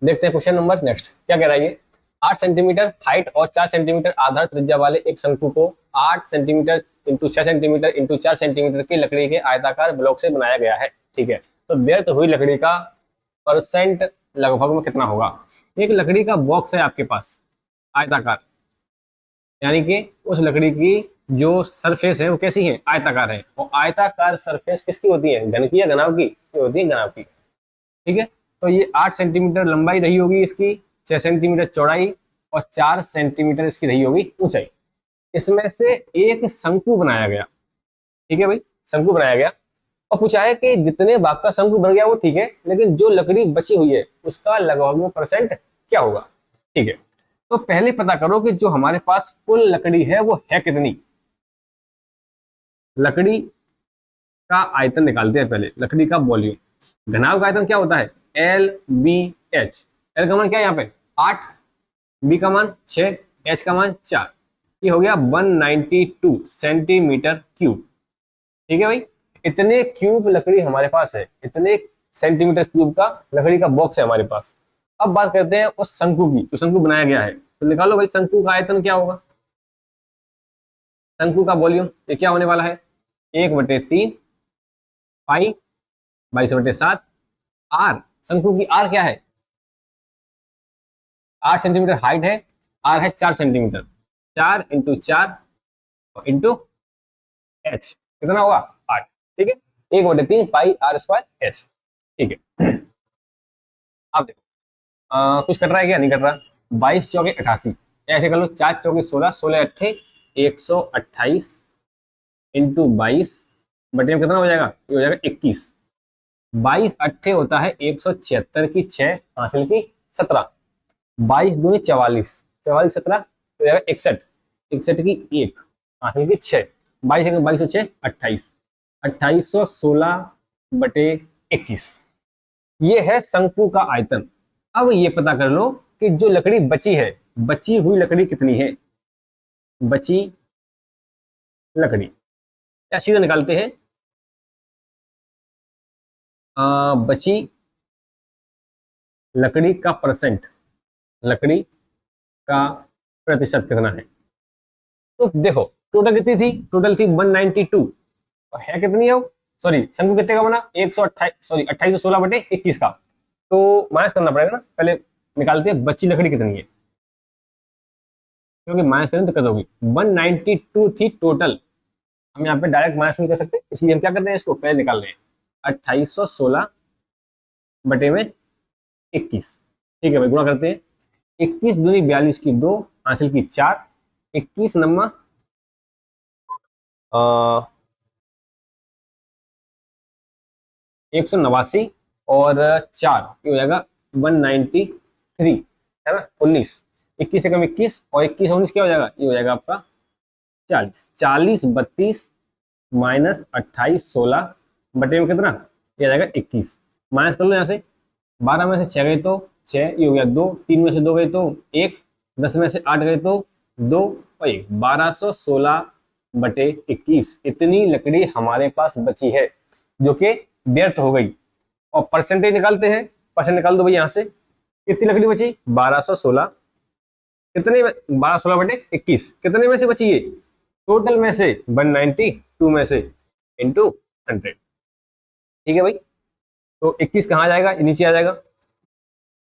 देखते हैं question number next क्या कह रहा है ये। 8 सेंटीमीटर हाइट और 4 सेंटीमीटर आधार त्रिज्या वाले एक शंकु को 8 centimetre into 6 centimetre into 4 centimetre की लकड़ी के आयताकार ब्लॉक से बनाया गया है। ठीक है, तो व्यर्थ हुई लकड़ी का परसेंट लगभग में कितना होगा। एक लकड़ी का बॉक्स है आपके पास आयताकार, यानी कि उस लकड़ी की जो सरफेस है वो कैसी है, आयताकार है। और आयताकार सरफेस किसकी होती है, घन की या घनाभ की, ये होती है घनाभ की। ठीक है, तो ये 8 सेंटीमीटर लंबाई रही होगी इसकी, 6 सेंटीमीटर चौड़ाई और 4 सेंटीमीटर इसकी रही होगी ऊंचाई। इसमें से एक शंकु बनाया गया। ठीक है भाई, शंकु बनाया गया और पूछा है कि जितने भाग का शंकु बन गया वो ठीक है, लेकिन जो लकड़ी बची हुई है उसका लगभग में परसेंट क्या होगा। ठीक है, तो पहले पता करो कि जो हमारे पास कुल लकड़ी है वो है कितनी। लकड़ी का आयतन निकालते हैं पहले, लकड़ी का वॉल्यूम। घनाभ का आयतन क्या होता है, एल बी एच। एल का मान क्या है यहाँ पे 8, बी का मान 6, एच का मान 4। ये हो गया 192 सेंटीमीटर क्यूब। ठीक है भाई, इतने क्यूब लकड़ी हमारे पास है, इतने सेंटीमीटर क्यूब का लकड़ी का बॉक्स है हमारे पास। अब बात करते हैं उस शंकु की, जो शंकु बनाया गया है। तो निकालो भाई शंकु का आयतन क्या होगा, शंकु का वॉल्यूम ये क्या होने वाला है 1/3 पाई 22/7 आर। शंकु की आर क्या है, 8 सेंटीमीटर हाइट है, आर है 4 सेंटीमीटर, 4 इंटू 4 इंटू एच कितना होगा 8। ठीक है, 1/3 पाई आर स्क्वायर एच। ठीक है, अब देखो कुछ कट रहा है क्या, नहीं कट रहा। 22 चौके 88, ऐसे कर लो 4 चौके 16, 16 अट्ठे 128 इंटू 22 बटे में कितना हो जाएगा, ये हो जाएगा 21। 22 अट्ठे होता है 176 की 6 हासिल की 17, 22 दूनी 44, 44 17 तो जाएगा 61, 61 की 1 हासिल की 6, 22 22 6 28, 2816 बटे 21। ये है शंकु का आयतन। अब ये पता कर लो कि जो लकड़ी बची है, बची हुई लकड़ी कितनी है। बची लकड़ी क्या सीधा निकालते हैं, बची लकड़ी का परसेंट, लकड़ी का प्रतिशत कितना है। तो देखो टोटल कितनी थी, टोटल थी 192 और है कितनी है, सॉरी शंकु कितने का बना 128 सॉरी 2816 बटे 21 का। तो माइनस करना पड़ेगा ना, पहले निकालते हैं बची लकड़ी कितनी है, क्योंकि माइनस करें तो दिक्कत होगी। 192 थी टोटल, हम यहाँ पे डायरेक्ट माइनस नहीं कर सकते, इसलिए हम क्या करते हैं इसको पहले निकाल रहे हैं 2816 बटे में 21। ठीक है भाई, गुणा करते हैं 21 दूनी 42 की 2 हासिल की 4, 21 नम्मा 189 और 4 ये हो जाएगा 193 है ना, 19, 21 से कम 21 और 21 19 क्या हो जाएगा, ये हो जाएगा आपका 40, 40 32 माइनस 28 16 बटे में कितना, ये आ जाएगा 21। माइनस कर लो यहाँ से, 12 में से 6 गए तो 6, ये हो गया 2, 3 में से 2 गए तो 1, 10 में से 8 गए तो 2 और 1, 1216 बटे 21। इतनी लकड़ी हमारे पास बची है जो कि व्यर्थ हो गई। और परसेंटेज निकालते हैं, परसेंट निकाल दो भाई यहाँ से, कितनी लकड़ी बची 1216, कितने 1216 बटे 21 कितने में से बची है, टोटल में से 192 में से इंटू 100। ठीक है भाई, तो 21 कहाँ जाएगा, नीचे आ जाएगा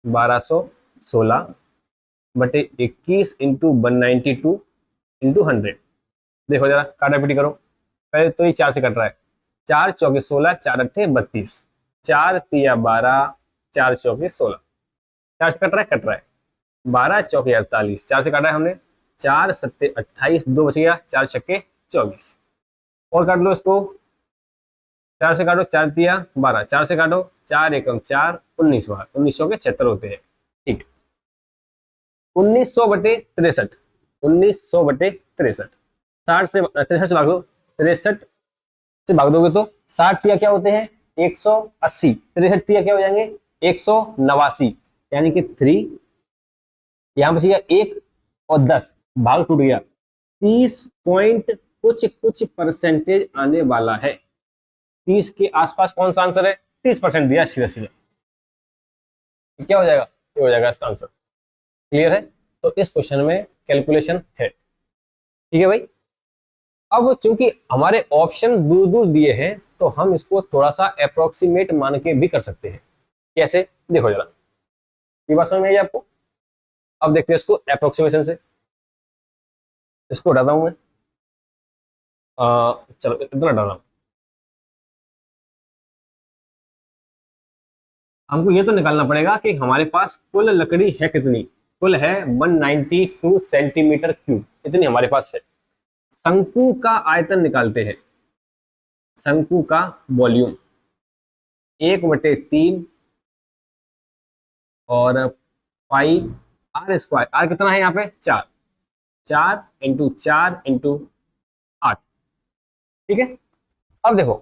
1216 बटे 21 इंटू 192 इंटू 100। देखो जरा काटा पीटी करो, पहले तो ये 4 से कट रहा है, 4 चौके 16, 4 अट्ठे 32, 4 तिया 12, 4 चौके 16, 4 से कट रहा है 12 चौके 48, 4 से काटा है हमने, 4 सत्ते 28, 2 बच गया, 4 छक्के 24। और काट लो इसको, 4 से काटो 4 तिया 12, 4 से काटो 4 एकम 4 19 बार, 19 चौके 76 होते हैं। ठीक है, 1900 बटे 63, 1900 बटे 63, 60 से 63 से भाग दो, 63 से भाग दोगे तो 60 तिया क्या होते हैं 180, 63 तिया क्या हो जाएंगे 189, यानी कि 3 यहां बचेगा 1 और 10 भाग टूट गया, 30 पॉइंट कुछ परसेंटेज आने वाला है। 30 के आसपास कौन सा आंसर है, 30% दिया सीधा सीधा, क्या हो जाएगा ये हो जाएगा इसका आंसर। क्लियर है? तो इस क्वेश्चन में कैलकुलेशन है। ठीक है भाई। अब चूंकि हमारे ऑप्शन दूर दूर दिए हैं तो हम इसको थोड़ा सा अप्रोक्सीमेट मान के भी कर सकते हैं। कैसे? देखो जरा, ये बात समझ में आई आपको? अब देखते हैं इसको अप्रोक्सीमेशन से। इसको हटाता हूं मैं। चलो इतना हटाता हूं। हमको ये तो निकालना पड़ेगा कि हमारे पास कुल लकड़ी है कितनी। कुल है 192 सेंटीमीटर क्यूब, इतनी हमारे पास है। शंकु का आयतन निकालते हैं। शंकु का वॉल्यूम 1/3 और पाई आर स्क्वायर। आर कितना है यहाँ पे? 4। 4 इंटू 4 इंटू 8। ठीक है। अब देखो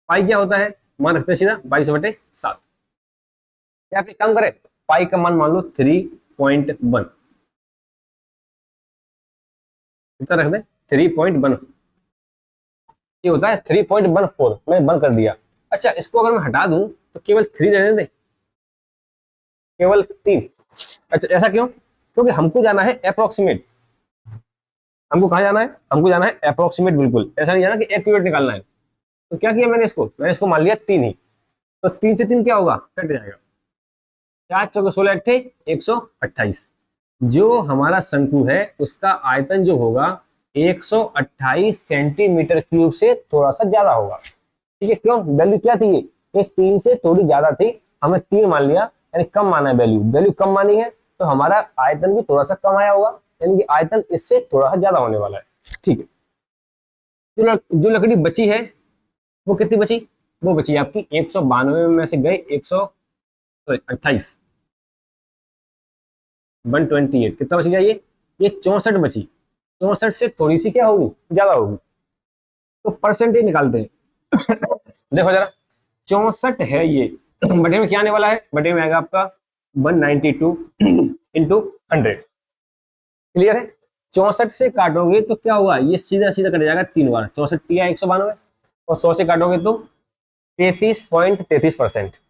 पाई क्या होता है, मान रखते हैं सीधा 22/7। या फिर कम करें, पाई का मान मान लो 3.1। कितना रख दे? 3.1। ये होता है 3.14। मैंने बंद कर दिया। अच्छा, इसको अगर मैं हटा दूं तो केवल 3 रहने दे, केवल 3। अच्छा, ऐसा क्यों? क्योंकि हमको जाना है अप्रोक्सीमेट। हमको कहाँ जाना है? हमको जाना है अप्रोक्सीमेट। बिल्कुल ऐसा नहीं जाना कि एक्यूरेट निकालना है। तो क्या किया मैंने इसको मान लिया 3 ही। तो 3 से 3 क्या होगा? कट जाएगा। 4 चौके 16 अट्ठे 128। जो हमारा शंकु है उसका आयतन जो होगा 128 सेंटीमीटर क्यूब से थोड़ा सा ज्यादा होगा। ठीक है। क्यों? वैल्यू क्या थी? ये 3 से थोड़ी ज्यादा थी, हमने 3 मान लिया, यानी कम माना है। वैल्यू वैल्यू कम मानी है तो हमारा आयतन भी थोड़ा सा कम आया होगा, यानी कि आयतन इससे थोड़ा सा ज्यादा होने वाला है। ठीक है। जो लकड़ी बची है वो कितनी बची? वो बची आपकी 192 में से गए 128, 128। कितना बच गया? ये 64 बची। 64 से थोड़ी सी क्या होगी? ज्यादा होगी। तो परसेंटेज निकालते हैं। देखो जरा, 64 है ये, बटे में क्या आने वाला है? बटे में आएगा आपका 192 इंटू 100। क्लियर है? 64 से काटोगे तो क्या होगा? ये सीधा सीधा कट जाएगा 3 बार। 64 तिया 192 और 100 से काटोगे तो 33.33%।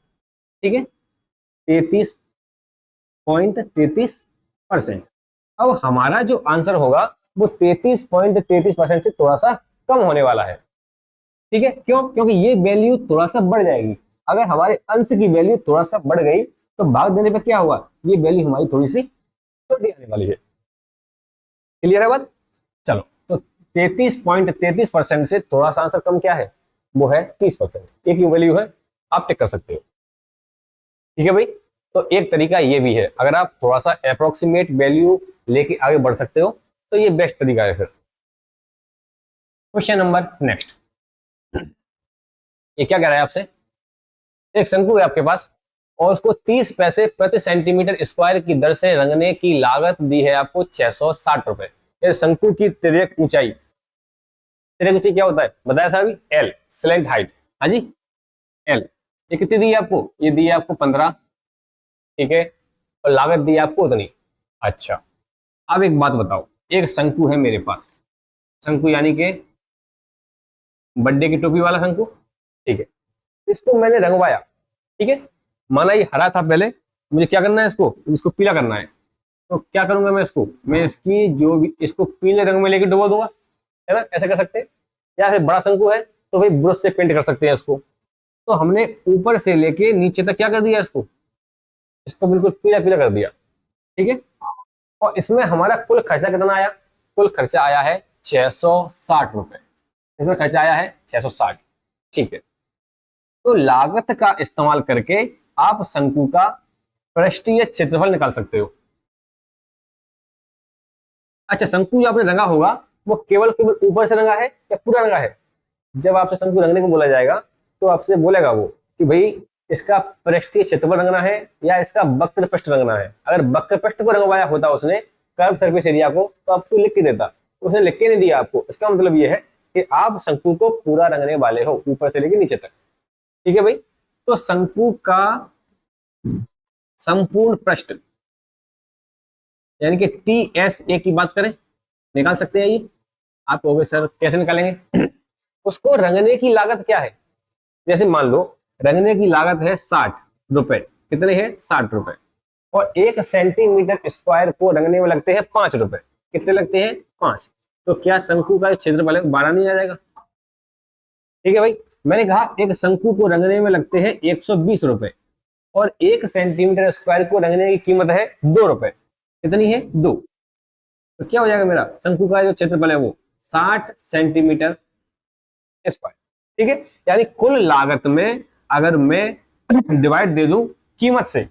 ठीक है, 33.33%। अब हमारा जो आंसर होगा वो 33.33% से थोड़ा सा कम होने वाला है। ठीक है। क्यों? क्योंकि ये वैल्यू थोड़ा सा बढ़ जाएगी। अगर हमारे अंश की वैल्यू थोड़ा सा बढ़ गई तो भाग देने पर क्या हुआ? ये वैल्यू हमारी थोड़ी सी छोटी आने वाली है। क्लियर है बात? चलो, तो 33.33% से थोड़ा सा आंसर कम क्या है? वो है 30%। एक ही वैल्यू है, आप टिक कर सकते हो। ठीक है भाई। तो एक तरीका ये भी है, अगर आप थोड़ा सा अप्रोक्सीमेट वैल्यू लेके आगे बढ़ सकते हो तो ये बेस्ट तरीका है। फिर क्वेश्चन नंबर नेक्स्ट। ये क्या कह रहा है आपसे? एक शंकु है आपके पास और उसको 30 पैसे प्रति सेंटीमीटर स्क्वायर की दर से रंगने की लागत दी है आपको 660 रुपए। ये शंकु की तिर्यक ऊंचाई, तिर्यक ऊंचाई क्या होता है बताया था अभी? L, slant height. हाँ जी, एल। ये कितनी दी है आपको? ये दी है आपको 15। ठीक है, और लागत दी है आपको उतनी। अच्छा, अब एक बात बताओ, एक शंकु है मेरे पास, शंकु यानी कि बर्थडे की टोपी वाला शंकु। ठीक है, इसको मैंने रंगवाया। ठीक है, माना ये हरा था पहले, मुझे क्या करना है? इसको पीला करना है। तो क्या करूंगा मैं? मैं इसकी जो भी, इसको पीले रंग में लेके डुबो दूंगा, है ना? ऐसा कर सकते हैं। या फिर बड़ा शंकु है तो भाई ब्रश से पेंट कर सकते हैं इसको। तो हमने ऊपर से लेके नीचे तक क्या कर दिया? इसको इसको बिल्कुल पीला पीला कर दिया। ठीक है, और इसमें हमारा कुल खर्चा कितना आया? कुल खर्चा आया है 660 रुपए। इसमें खर्चा आया है 660। ठीक है, तो लागत का इस्तेमाल करके आप शंकु का पृष्ठीय क्षेत्रफल निकाल सकते हो। अच्छा, शंकु जो आपने रंगा होगा वो केवल केवल ऊपर से रंगा है या पूरा रंगा है? जब आपसे शंकु रंगने को बोला जाएगा तो आपसे बोलेगा वो कि भाई इसका पृष्ठीय क्षेत्रफल रंगना है या इसका वक्र पृष्ठ रंगना है। अगर वक्र पृष्ठ को रंगवाया होता उसने कर्व सरफेस एरिया को, तो आपको लिख के देता। उसने लिख के नहीं दिया आपको। इसका मतलब ये है कि आप शंकु को पूरा रंगने वाले हो, ऊपर से लेकर नीचे तक। ठीक है भाई। तो शंकु का संपूर्ण पृष्ठ यानी कि TSA की बात करें, निकाल सकते हैं ये। आप कहोगे सर कैसे निकालेंगे? उसको रंगने की लागत क्या है? जैसे मान लो रंगने की लागत है 60, रुपए। कितने हैं? 60 रुपए। और 1 सेंटीमीटर स्क्वायर को रंगने में लगते हैं 5 रुपए। कितने लगते हैं? 5। तो क्या शंकु का क्षेत्रफल है 12 नहीं आ जाएगा? ठीक है भाई, मैंने कहा एक शंकु को रंगने में लगते हैं 120 रुपए और 1 सेंटीमीटर स्क्वायर को रंगने की कीमत है 2 रुपए। कितनी है? 2। तो क्या हो जाएगा मेरा शंकु का जो क्षेत्रफल है वो 60 सेंटीमीटर स्क्वायर। ठीक है, यानी कुल लागत में अगर मैं डिवाइड दे दूं कीमत से,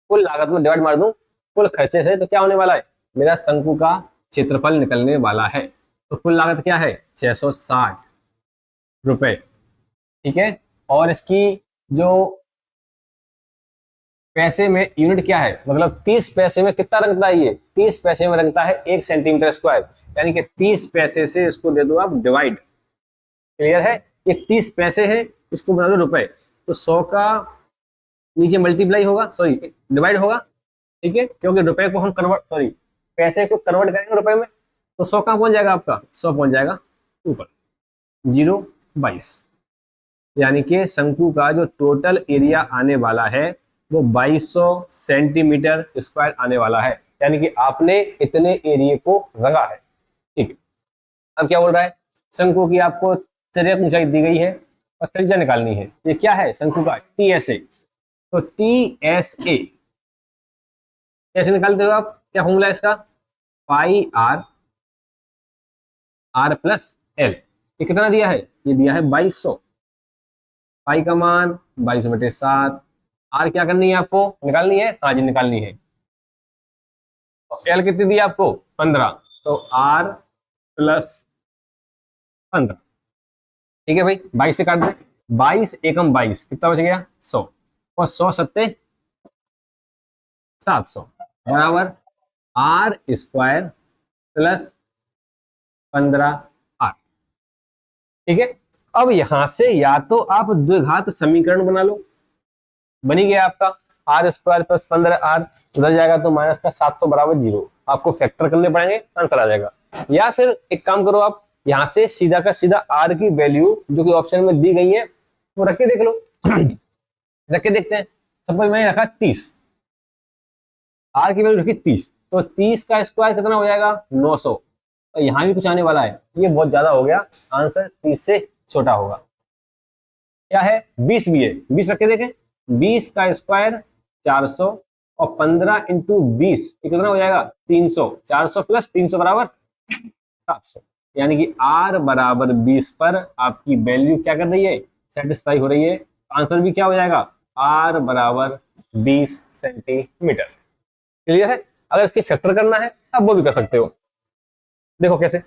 कुल लागत में डिवाइड मार दूं कुल खर्चे से, तो क्या होने वाला है? मेरा शंकु का क्षेत्रफल निकलने वाला है। तो कुल लागत क्या है? 660 रुपए। ठीक है, और इसकी जो पैसे में यूनिट क्या है, मतलब 30 पैसे में कितना रंगता है? ये 30 पैसे में रंगता है 1 सेंटीमीटर स्क्वायर, यानी कि 30 पैसे से इसको दे दो आप डिवाइड। क्लियर है? ये 30 पैसे है, इसको बना दो रुपए, तो 100 का नीचे मल्टीप्लाई होगा, सॉरी डिवाइड होगा। ठीक है, क्योंकि रुपए को हम कन्वर्ट, सॉरी पैसे को कन्वर्ट करेंगे रुपए में, तो 100 कहाँ पहुंच जाएगा आपका? 100 पहुंच जाएगा ऊपर। 0.22, यानी कि शंकु का जो टोटल एरिया आने वाला है वो 2200 सेंटीमीटर स्क्वायर आने वाला है, यानी कि आपने इतने एरिया को रंगा है। ठीक है, अब क्या बोल रहा है? शंकु की आपको तिर्यक ऊंचाई दी गई है और त्रिज्या निकालनी है। ये क्या है? शंकु का TSA। तो TSA कैसे निकालते हो आप? क्या फॉर्मूला है इसका? पाई R प्लस L। ये कितना दिया है? ये दिया है 2200। पाई का मान 22/7। R क्या करनी है आपको? निकालनी है? हाँ जी निकालनी है। L कितनी दी है आपको? 15। तो R प्लस 15। ठीक है भाई, 22 से काट दे। 22 एकम 22, कितना बच गया? 100। और 100 सत्ते 700 बराबर R स्क्वायर प्लस 15R। ठीक है, अब यहां से या तो आप द्विघात समीकरण बना लो, बनी गया आपका R स्क्वायर प्लस 15R, उधर जाएगा तो माइनस का 700 बराबर 0। आपको फैक्टर करने पड़ेंगे, आंसर आ जाएगा। या फिर एक काम करो, आप यहां से सीधा का सीधा R की वैल्यू जो कि ऑप्शन में दी गई है वो रख के देख लो। रख के देखते हैं। सपोज मैंने रखा 30, R की वैल्यू रखी 30, तो 30 का स्क्वायर कितना हो जाएगा? 900। और यहां भी कुछ आने वाला है, ये बहुत ज्यादा हो गया, आंसर 30 से छोटा होगा। क्या है? 20 भी है, 20 रख के देखें। 20 का स्क्वायर 400 और 15 इंटू 20 कितना हो जाएगा? 300। 400 प्लस 300 बराबर 700, यानी कि R बराबर 20 पर आपकी वैल्यू क्या कर रही है? सेटिस्फाई हो रही है। आंसर भी क्या हो जाएगा? R बराबर 20 सेंटीमीटर। क्लियर है? अगर इसकी फैक्टर करना है अब वो भी कर सकते हो। देखो कैसे?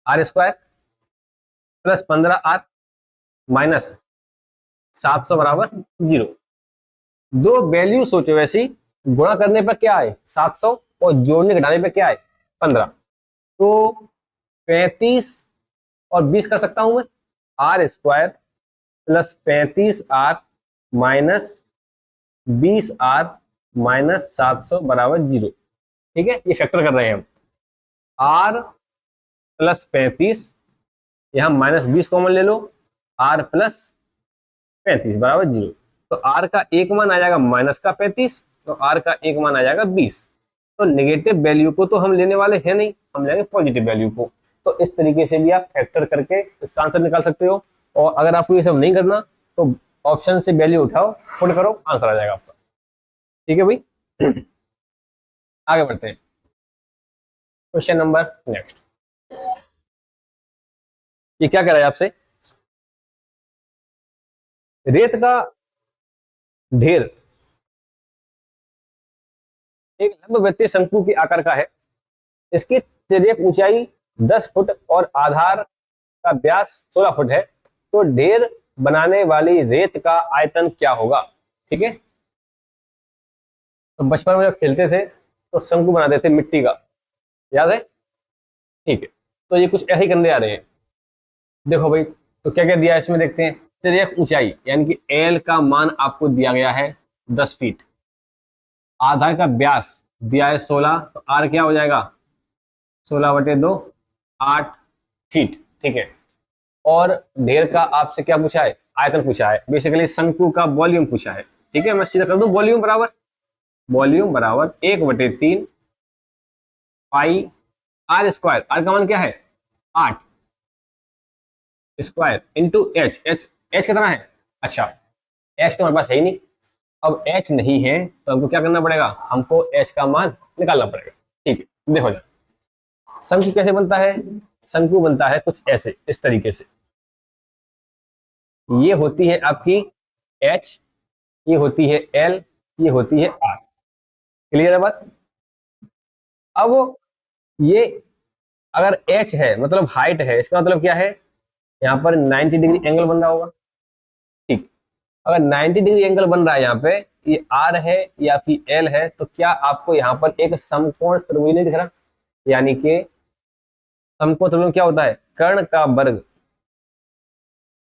R square plus 15R minus 700 बराबर 0। दो वैल्यू सोचो वैसी, गुणा करने पर क्या आए? 700 और जोड़ने घटाने पर क्या आए? 15। तो 35 और 20 कर सकता हूं मैं। R square plus 35R minus 20R minus 700 बराबर 0। ठीक है, ये फैक्टर कर रहे हैं हम। R प्लस 35, यहां माइनस 20 कॉमन ले लो, R प्लस 35 बराबर 0। तो R का एक मान आ जाएगा माइनस का 35, तो R का एक मान आ जाएगा 20। तो नेगेटिव वैल्यू को तो हम लेने वाले हैं नहीं, हम लेंगे पॉजिटिव वैल्यू को। तो इस तरीके से भी आप फैक्टर करके इसका आंसर निकाल सकते हो। और अगर आपको ये सब नहीं करना तो ऑप्शन से वैल्यू उठाओ, पुट करो, आंसर आ जाएगा आपका। ठीक है भाई, आगे बढ़ते हैं। Question number next. ये क्या कह रहा है आपसे? रेत का ढेर एक लंबवृत्तीय शंकु के आकार का है। इसकी तिर्यक ऊंचाई 10 फुट और आधार का व्यास 16 फुट है। तो ढेर बनाने वाली रेत का आयतन क्या होगा? ठीक है, तो बचपन में जब खेलते थे तो शंकु बनाते थे मिट्टी का, याद है? ठीक है, तो ये कुछ ऐसे ही करने आ रहे हैं। देखो भाई, तो क्या क्या दिया है इसमें देखते हैं। तिर्यक ऊंचाई यानी कि L का मान आपको दिया गया है 10 फीट। आधार का व्यास दिया है 16, तो R क्या हो जाएगा? 16/2 8 फीट। ठीक है, और ढेर का आपसे क्या पूछा है? आयतन पूछा है, बेसिकली शंकु का वॉल्यूम पूछा है। ठीक है, मैं सीधा कर दूं वॉल्यूम बराबर 1/3 पाई आर स्क्वायर, आर का मान क्या है 8 स्क्वायर इंटू एच, एच कितना है, अच्छा एच तो हमारे पास है ही नहीं। अब एच नहीं है तो हमको क्या करना पड़ेगा, हमको एच का मान निकालना पड़ेगा। ठीक है, देखो जरा शंकु कैसे बनता है, शंकु बनता है कुछ ऐसे, इस तरीके से। ये होती है आपकी एच, ये होती है एल, ये होती है आर। क्लियर है बात। अब ये अगर एच है मतलब हाइट है, इसका मतलब क्या है, यहाँ पर 90 डिग्री एंगल बन रहा होगा। ठीक, अगर 90 डिग्री एंगल बन रहा है यहाँ पे, ये आर है या फिर एल है, तो क्या आपको यहाँ पर एक समकोण त्रिभुज नहीं दिख रहा, यानी कि समकोण त्रिभुज क्या होता है, कर्ण का वर्ग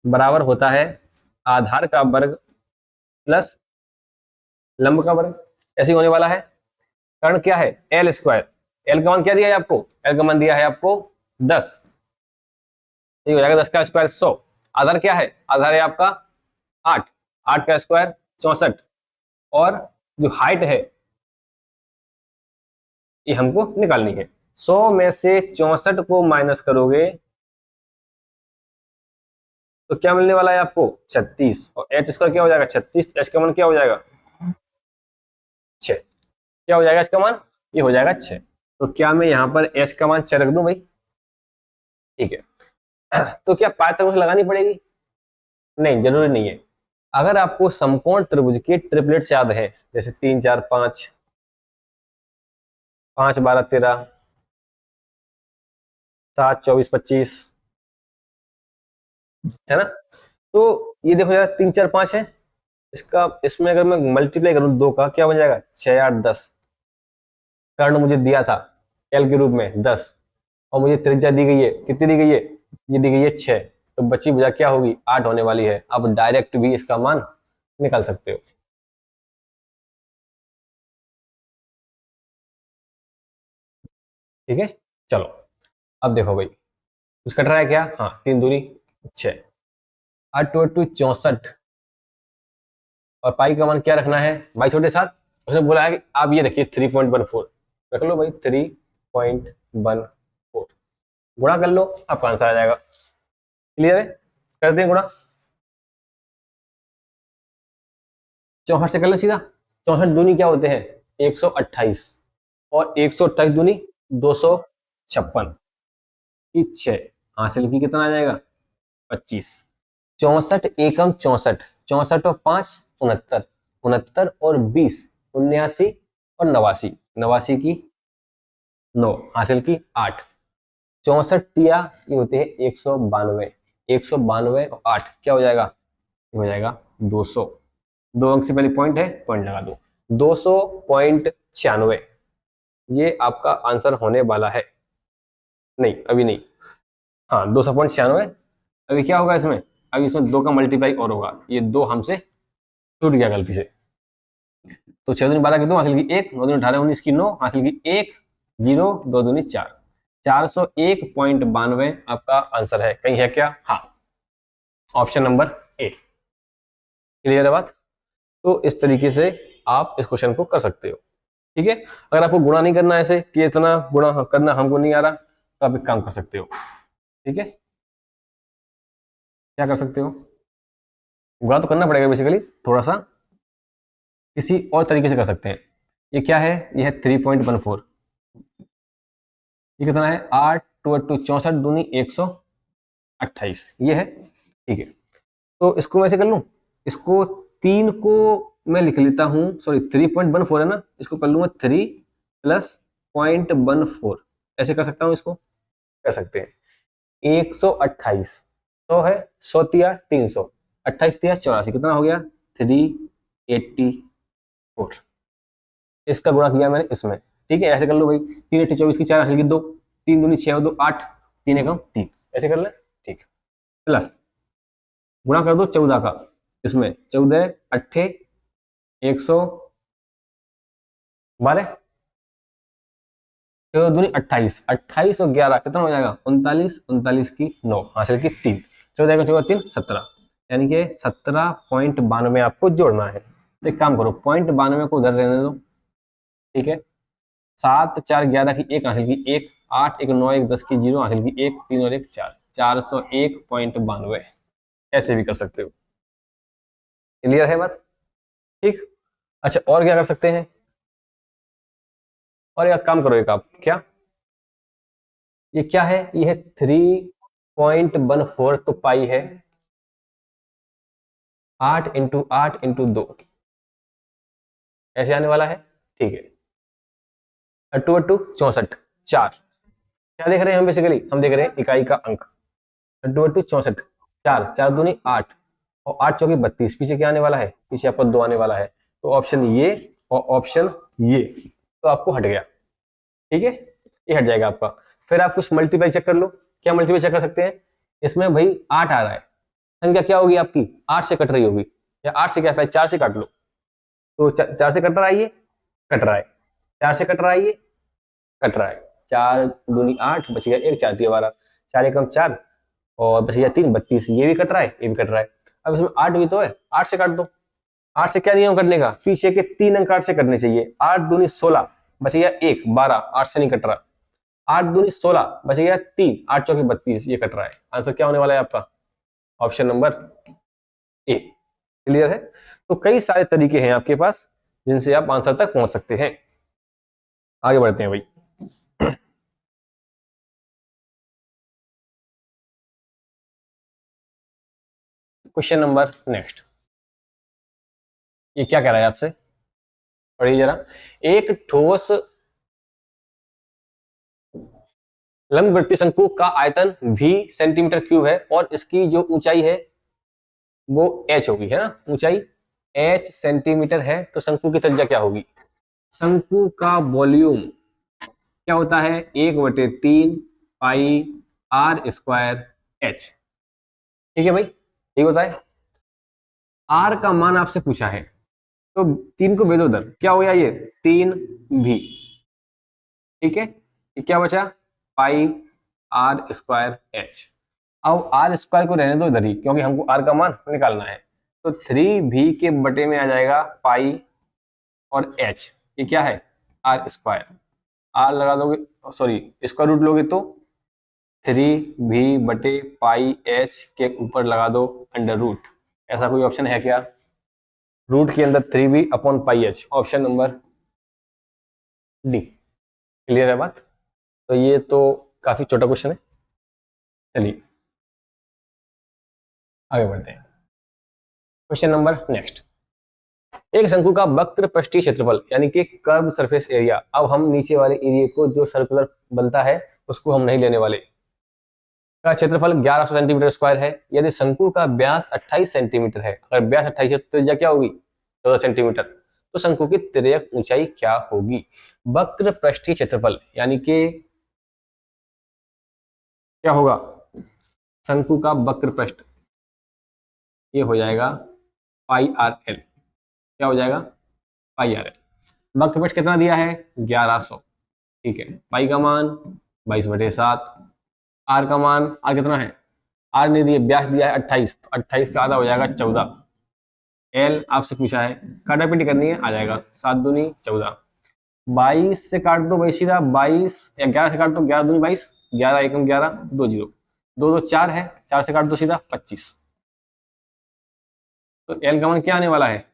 बराबर होता है आधार का वर्ग प्लस लंब का वर्ग, ऐसे होने वाला है। कर्ण क्या है एल स्क्वायर, एल का मान क्या दिया है आपको, एल का मान दिया है आपको 10, ये हो जाएगा 10 का स्क्वायर 100। आधार क्या है, आधार है आपका 8, 8 का स्क्वायर 64, और जो हाइट है ये हमको निकालनी है। 100 में से 64 को माइनस करोगे तो क्या मिलने वाला है आपको 36, और एच स्क्वायर क्या हो जाएगा 36, एच का मान क्या हो जाएगा 6, क्या हो जाएगा इसका मान, ये हो जाएगा 6। तो क्या मैं यहाँ पर एच का मान 6 रख दूं भाई, ठीक है। तो क्या पाइथागोरस लगानी पड़ेगी, नहीं जरूरी नहीं है। अगर आपको समकोण त्रिभुज के ट्रिपलेट्स याद है, जैसे 3 4 5, 5 12 13, 7 24 25, है ना, तो ये देखो यार 3 4 5 है, इसका इसमें अगर मैं मल्टीप्लाई करूं 2 का क्या बन जाएगा 6 8 10, कर्ण मुझे दिया था एल के रूप में 10, और मुझे त्रिज्या दी गई है, कितनी दी गई है, ये दी गई है 6, तो बची भुजा क्या होगी 8 होने वाली है। आप डायरेक्ट भी इसका मान निकाल सकते हो। ठीक है, चलो अब देखो भाई कुछ कट रहा है क्या, हाँ 3 दूनी 6, 8 2 8 64, और पाई का मान क्या रखना है भाई छोटे साथ, उसने बोला है कि आप ये रखिए 3.14, रख लो भाई 3.14, गुणा कर लो आपका आंसर आ जाएगा। क्लियर है, कर दें गुणा, 64 से कर ले सीधा, 64 दूनी क्या होते हैं 128, और 128 दूनी 256 की 6, हासिल की कितना आ जाएगा 25, 64 एकम 64, 64 और 5 69, 69 और 20 79, और 89, 89 की 9, हासिल की 8, 64 तिया ये होते हैं 192, 192 और 8 क्या हो जाएगा, ये हो जाएगा 200, 2 अंक से पहले पॉइंट है, पॉइंट लगा दो, 200.96, ये आपका आंसर होने वाला है। नहीं अभी नहीं, हाँ 200.96, अभी क्या होगा इसमें, अभी इसमें 2 का मल्टीप्लाई और होगा, ये 2 हमसे टूट गया गलती से, तो 6 दूनी 12 की 2, हासिल की 1, 9 दूनी 18 19 की 9, हासिल की 1 0, 2 दूनी 4, 401.92 आपका आंसर है। कहीं है क्या, हाँ ऑप्शन नंबर ए। क्लियर है बात, तो इस तरीके से आप इस क्वेश्चन को कर सकते हो। ठीक है, अगर आपको गुणा नहीं करना ऐसे कि इतना गुणा करना हमको नहीं आ रहा, तो आप एक काम कर सकते हो। ठीक है, क्या कर सकते हो, गुणा तो करना पड़ेगा बेसिकली, थोड़ा सा किसी और तरीके से कर सकते हैं। ये क्या है, ये है 3.14, ये कितना है 8 2 8 64 दूनी 128, ये है। ठीक है, तो इसको मैं ऐसे कर लूं, इसको 3 को मैं लिख लेता हूं, सॉरी 3.14 है ना, इसको कर लूंगा 3 प्लस 0.14, ऐसे कर सकता हूं, इसको कर सकते हैं 128, 100 है 100 तिया 300, 28 तिया 84, कितना हो गया 384, इसका गुणा किया मैंने इसमें। ठीक है, ऐसे कर लो भाई, 3 8 24 की 4 हासिल की 2, 3 दूनी 6 2 8, 3 एकम 3, ऐसे कर ले। ठीक है, प्लस गुणा कर दो 14 का, इसमें 14 अट्ठे 112, 14 दूनी 28, 28 और 11 कितना हो जाएगा 39, 39 की 9, हासिल की 3, 14 का 14 3 17, यानी कि 17.92 आपको जोड़ना है। तो एक काम करो, 0.92 को उधर रहने दो, ठीक है। 7 4 11 की 1 हासिल की 1, 8 1 9 1 10 की 0 हासिल की 1, 3 और 1 4, 401.92 ऐसे भी कर सकते हो। क्लियर है बात? ठीक। अच्छा, और क्या कर सकते हैं? और एक काम करो, एक आप क्या, ये क्या है, ये है 3.14, तो पाई है 8 इंटू 8 इंटू 2, ऐसे आने वाला है, ठीक है। 2 64, 4, क्या देख रहे हैं हम? बेसिकली हम देख रहे हैं इकाई का अंक। 2 64, 4 4 दूनी 8 और 8 चौकी 32, पीछे क्या आने वाला है? पीछे आपको 2 आने वाला है, तो ऑप्शन ये और ऑप्शन ये तो आपको हट गया, ठीक है, ये हट जाएगा आपका। फिर आप कुछ मल्टीप्लाई चेक कर लो। क्या मल्टीप्लाई चेक कर सकते हैं? इसमें भाई 8 आ रहा है, संख्या क्या होगी आपकी? 8 से कट रही होगी, या 8 से क्या, पहले 4 से काट लो, तो 4 से कट रहा है, ये कट रहा है, 4 से कट रहा है, ये कट रहा है, 4 दूनी 8, बच गया 1, 4 दिया 12, 4 एकम 4 और बच गया 3, 32, ये भी कट रहा है, ये भी कट रहा है। अब इसमें 8 भी तो है, 8 से काट दो। 8 से क्या नियम कटने का? पीछे के 3 अंक 8 से कटने चाहिए। 8 दूनी 16, बच गया 1, 12, 8 से नहीं कट रहा। 8 दूनी 16, बच गया 3, 8 चौकी 32, ये कट रहा है। आंसर क्या होने वाला है आपका? Option number A. क्लियर है? तो कई सारे तरीके हैं आपके पास जिनसे आप आंसर तक पहुंच सकते हैं। आगे बढ़ते हैं भाई। क्वेश्चन नंबर नेक्स्ट, ये क्या कह रहा है आपसे? पढ़िए जरा। एक ठोस लंबवृत्तीय शंकु का आयतन भी सेंटीमीटर क्यूब है और इसकी जो ऊंचाई है वो h होगी, है ना? ऊंचाई h सेंटीमीटर है, तो शंकु की त्रिज्या क्या होगी? शंकु का वॉल्यूम क्या होता है? 1/3 पाई आर स्क्वायर एच, ठीक है भाई, ठीक होता है। आर का मान आपसे पूछा है, तो 3 को भेजो उधर, क्या हो गया ये 3 भी, ठीक है। ये क्या बचा? पाई आर स्क्वायर एच। अब आर स्क्वायर को रहने दो इधर ही, क्योंकि हमको आर का मान निकालना है। तो 3 भी के बटे में आ जाएगा पाई और एच, ये क्या है? Are square. आर लगा दोगे, सॉरी स्क्वायर रूट लोगे तो 3 भी बटे पाई एच के ऊपर लगा दो अंडर रूट। ऐसा कोई ऑप्शन है क्या? रूट के अंदर 3 भी upon pi H, option number D. Clear है बात? तो ये तो काफी छोटा क्वेश्चन है, चलिए आगे बढ़ते हैं। क्वेश्चन नंबर नेक्स्ट, एक शंकु का वक्र पृष्ठीय क्षेत्रफल यानी कि कर्व सरफेस एरिया, अब हम नीचे वाले एरिया को जो सर्कुलर बनता है उसको हम नहीं लेने वाले, का क्षेत्रफल 1100 सेंटीमीटर स्क्वायर है। यदि शंकु का व्यास 28 सेंटीमीटर है, अगर व्यास 28 है तो त्रिज्या क्या होगी? 14 सेंटीमीटर। तो शंकु की तिर्यक ऊंचाई क्या होगी? वक्र पृष्ठीय क्षेत्रफल यानी कि क्या होगा? शंकु का वक्र पृष्ठ, ये हो जाएगा पाई आर एल। क्या हो जाएगा? पाई आर एल। वक्र पृष्ठ कितना दिया है? 1100, ठीक है। पाई का मान 22/7, आर का मान, आर कितना है? आर ने दिए, व्यास दिया है 28, तो 28 का आधा हो जाएगा 14। एल आपसे पूछा है, काटापीटी करनी है, आ जाएगा 7 दूनी 14, 22 से काट दो भाई सीधा, 22 या 11 से काट दो, 11 दूनी 22, 11 एकम 11, 2 0, 2 2 4 है, 4 से काट दो सीधा 25। तो एल का मान क्या आने वाला है?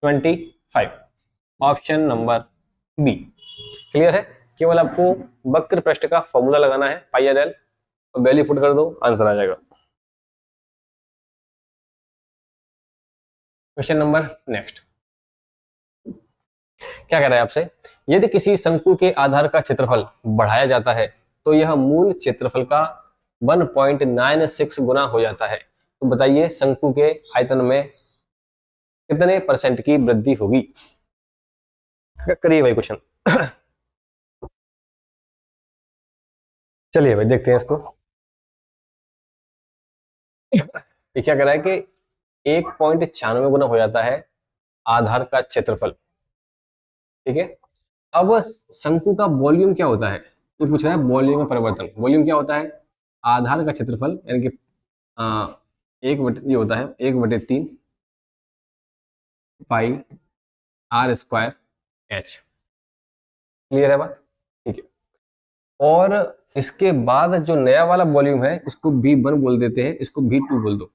25, ऑप्शन नंबर बी। क्लियर है? केवल आपको वक्र पृष्ठ का फॉर्मूला लगाना है, पाई आर एल, और वैल्यू पुट कर दो, आंसर आ जाएगा। क्वेश्चन नंबर नेक्स्ट, क्या कह रहा है आपसे? यदि किसी शंकु के आधार का क्षेत्रफल बढ़ाया जाता है तो यह मूल क्षेत्रफल का 1.96 गुना हो जाता है। तो बताइए शंकु के आयतन में कितने % की वृद्धि होगी? करिए भाई क्वेश्चन। चलिए भाई देखते हैं इसको। ये क्या कह रहा है कि 1.96 गुना हो जाता है आधार का क्षेत्रफल, ठीक है। अब शंकु का वॉल्यूम क्या होता है? ये पूछ रहा है वॉल्यूम में परिवर्तन। वॉल्यूम क्या होता है? आधार का क्षेत्रफल यानी कि एक बटे ये होता है 1/3 पाई आर स्क्वायर एच। क्लियर है बात? ठीक है। और इसके बाद जो नया वाला वॉल्यूम है इसको V1 बोल देते हैं, इसको V2 बोल दो।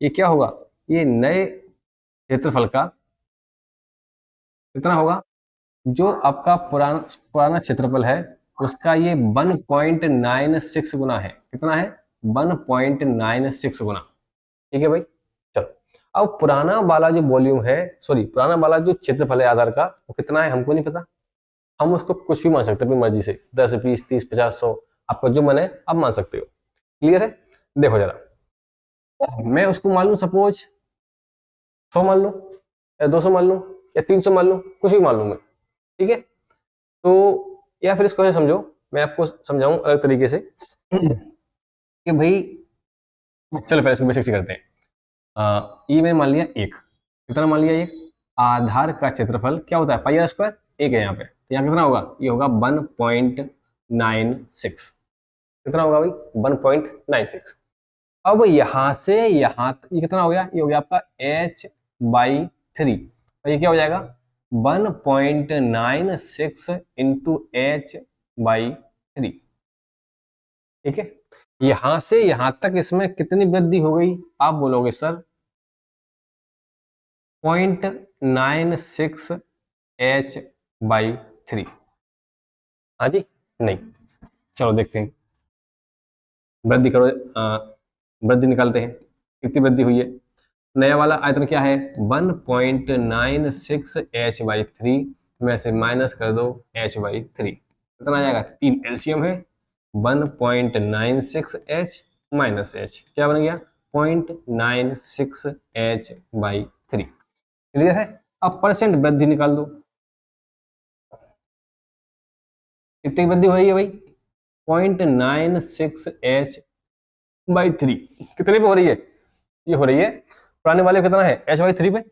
ये क्या होगा? ये नए क्षेत्रफल का कितना होगा? जो आपका पुराना पुराना क्षेत्रफल है उसका ये 1.96 गुना है। कितना है? 1.96 गुना। ठीक है भाई। चलो, अब पुराना वाला जो वॉल्यूम है, सॉरी पुराना वाला जो क्षेत्रफल है आधार का, वो कितना है हमको नहीं पता। हम उसको कुछ भी मान सकते हैं अपनी मर्जी से, 10, 20, 30, 50, 100, आपका जो मन है आप मान सकते हो। क्लियर है? देखो जरा, मैं उसको मान लूं सपोज 100 मान लूं, या 200 मान लूं, या 300 मान लूं, कुछ भी मान लूं मैं। ठीक है? तो या फिर इसको ऐसे समझो, मैं आपको समझाऊं अलग तरीके से कि भाई, चलो पहले इसको बेसिक से करते हैं। ये मैंने मान लिया एक, कितना मान लिया? एक आधार का क्षेत्रफल क्या होता है? पाई आर स्क्वायर। एक है यहाँ पे, तो यहाँ कितना होगा? ये होगा 1.96। कितना होगा भाई? 1.96। अब यहां से यहां ये कितना हो गया? ये हो गया आपका h/3। और ये क्या हो जाएगा? 1.96 इंटू h/3। ठीक है? यहां से यहां तक इसमें कितनी वृद्धि हो गई? आप बोलोगे सर 0.96 h/3। हाँ जी? नहीं, चलो देखते हैं, वृद्धि करो, वृद्धि निकालते हैं, कितनी वृद्धि हुई है। नया वाला आयतन क्या है? 1.96 h/3 में से माइनस कर दो h/3, कितना आ जाएगा? 3 एलसीएम है, 1.96 h माइनस h क्या बन गया? 0.96 h/3। क्लियर है? अब परसेंट वृद्धि निकाल दो, कितनी वृद्धि हो रही है भाई? 0.96 h/3 कितने पे हो रही है? ये हो रही है पुराने वाले कितना है? h/3 पे,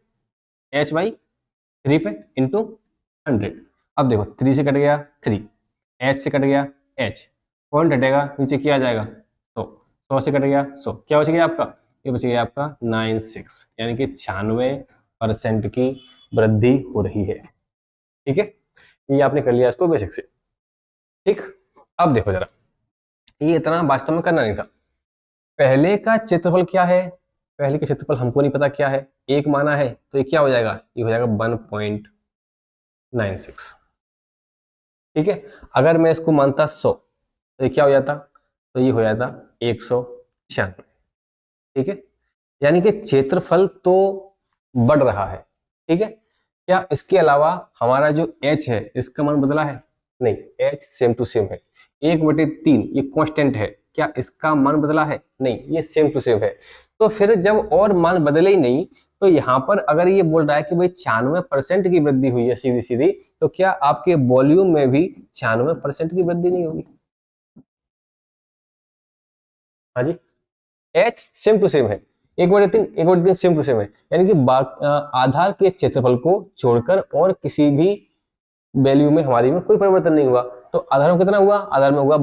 h/3 पे इंटू 100। अब देखो 3 से कट गया 3, h से कट गया h, पॉइंट हटेगा नीचे क्या आ जाएगा? 100, 100 से कट गया 100, क्या बच गया आपका? ये बच गया आपका 96, यानी कि 96% की वृद्धि हो रही है। ठीक है? ये आपने कर लिया इसको बेसिक से। ठीक, अब देखो जरा, ये इतना वास्तव में करना नहीं था। पहले का क्षेत्रफल क्या है? पहले का क्षेत्रफल हमको नहीं पता क्या है, एक माना है, तो ये क्या हो जाएगा? ये हो जाएगा 1.96। ठीक है? अगर मैं इसको मानता 100, तो ये क्या हो जाता? तो ये हो जाता 196। ठीक है? यानी कि क्षेत्रफल तो बढ़ रहा है। ठीक है? क्या इसके अलावा हमारा जो h है इसका मान बदला है? नहीं, h सेम टू सेम है। 1/3 ये कांस्टेंट है, क्या इसका मान बदला है? नहीं, ये सेम टू सेम है। तो फिर जब और मान बदले ही नहीं, तो यहाँ पर अगर ये बोल रहा है कि भाई 96% की वृद्धि हुई है सीधी सीधी, तो क्या आपके वॉल्यूम में भी 96% की वृद्धि नहीं होगी? हाँ जी, h सेम टू सेम है, 1/3 सेम टू सेम है, यानी कि आधार के क्षेत्रफल को छोड़कर और किसी भी वैल्यू में हमारी में कोई परिवर्तन नहीं हुआ। तो आधार में कितना हुआ? आधार में हुआ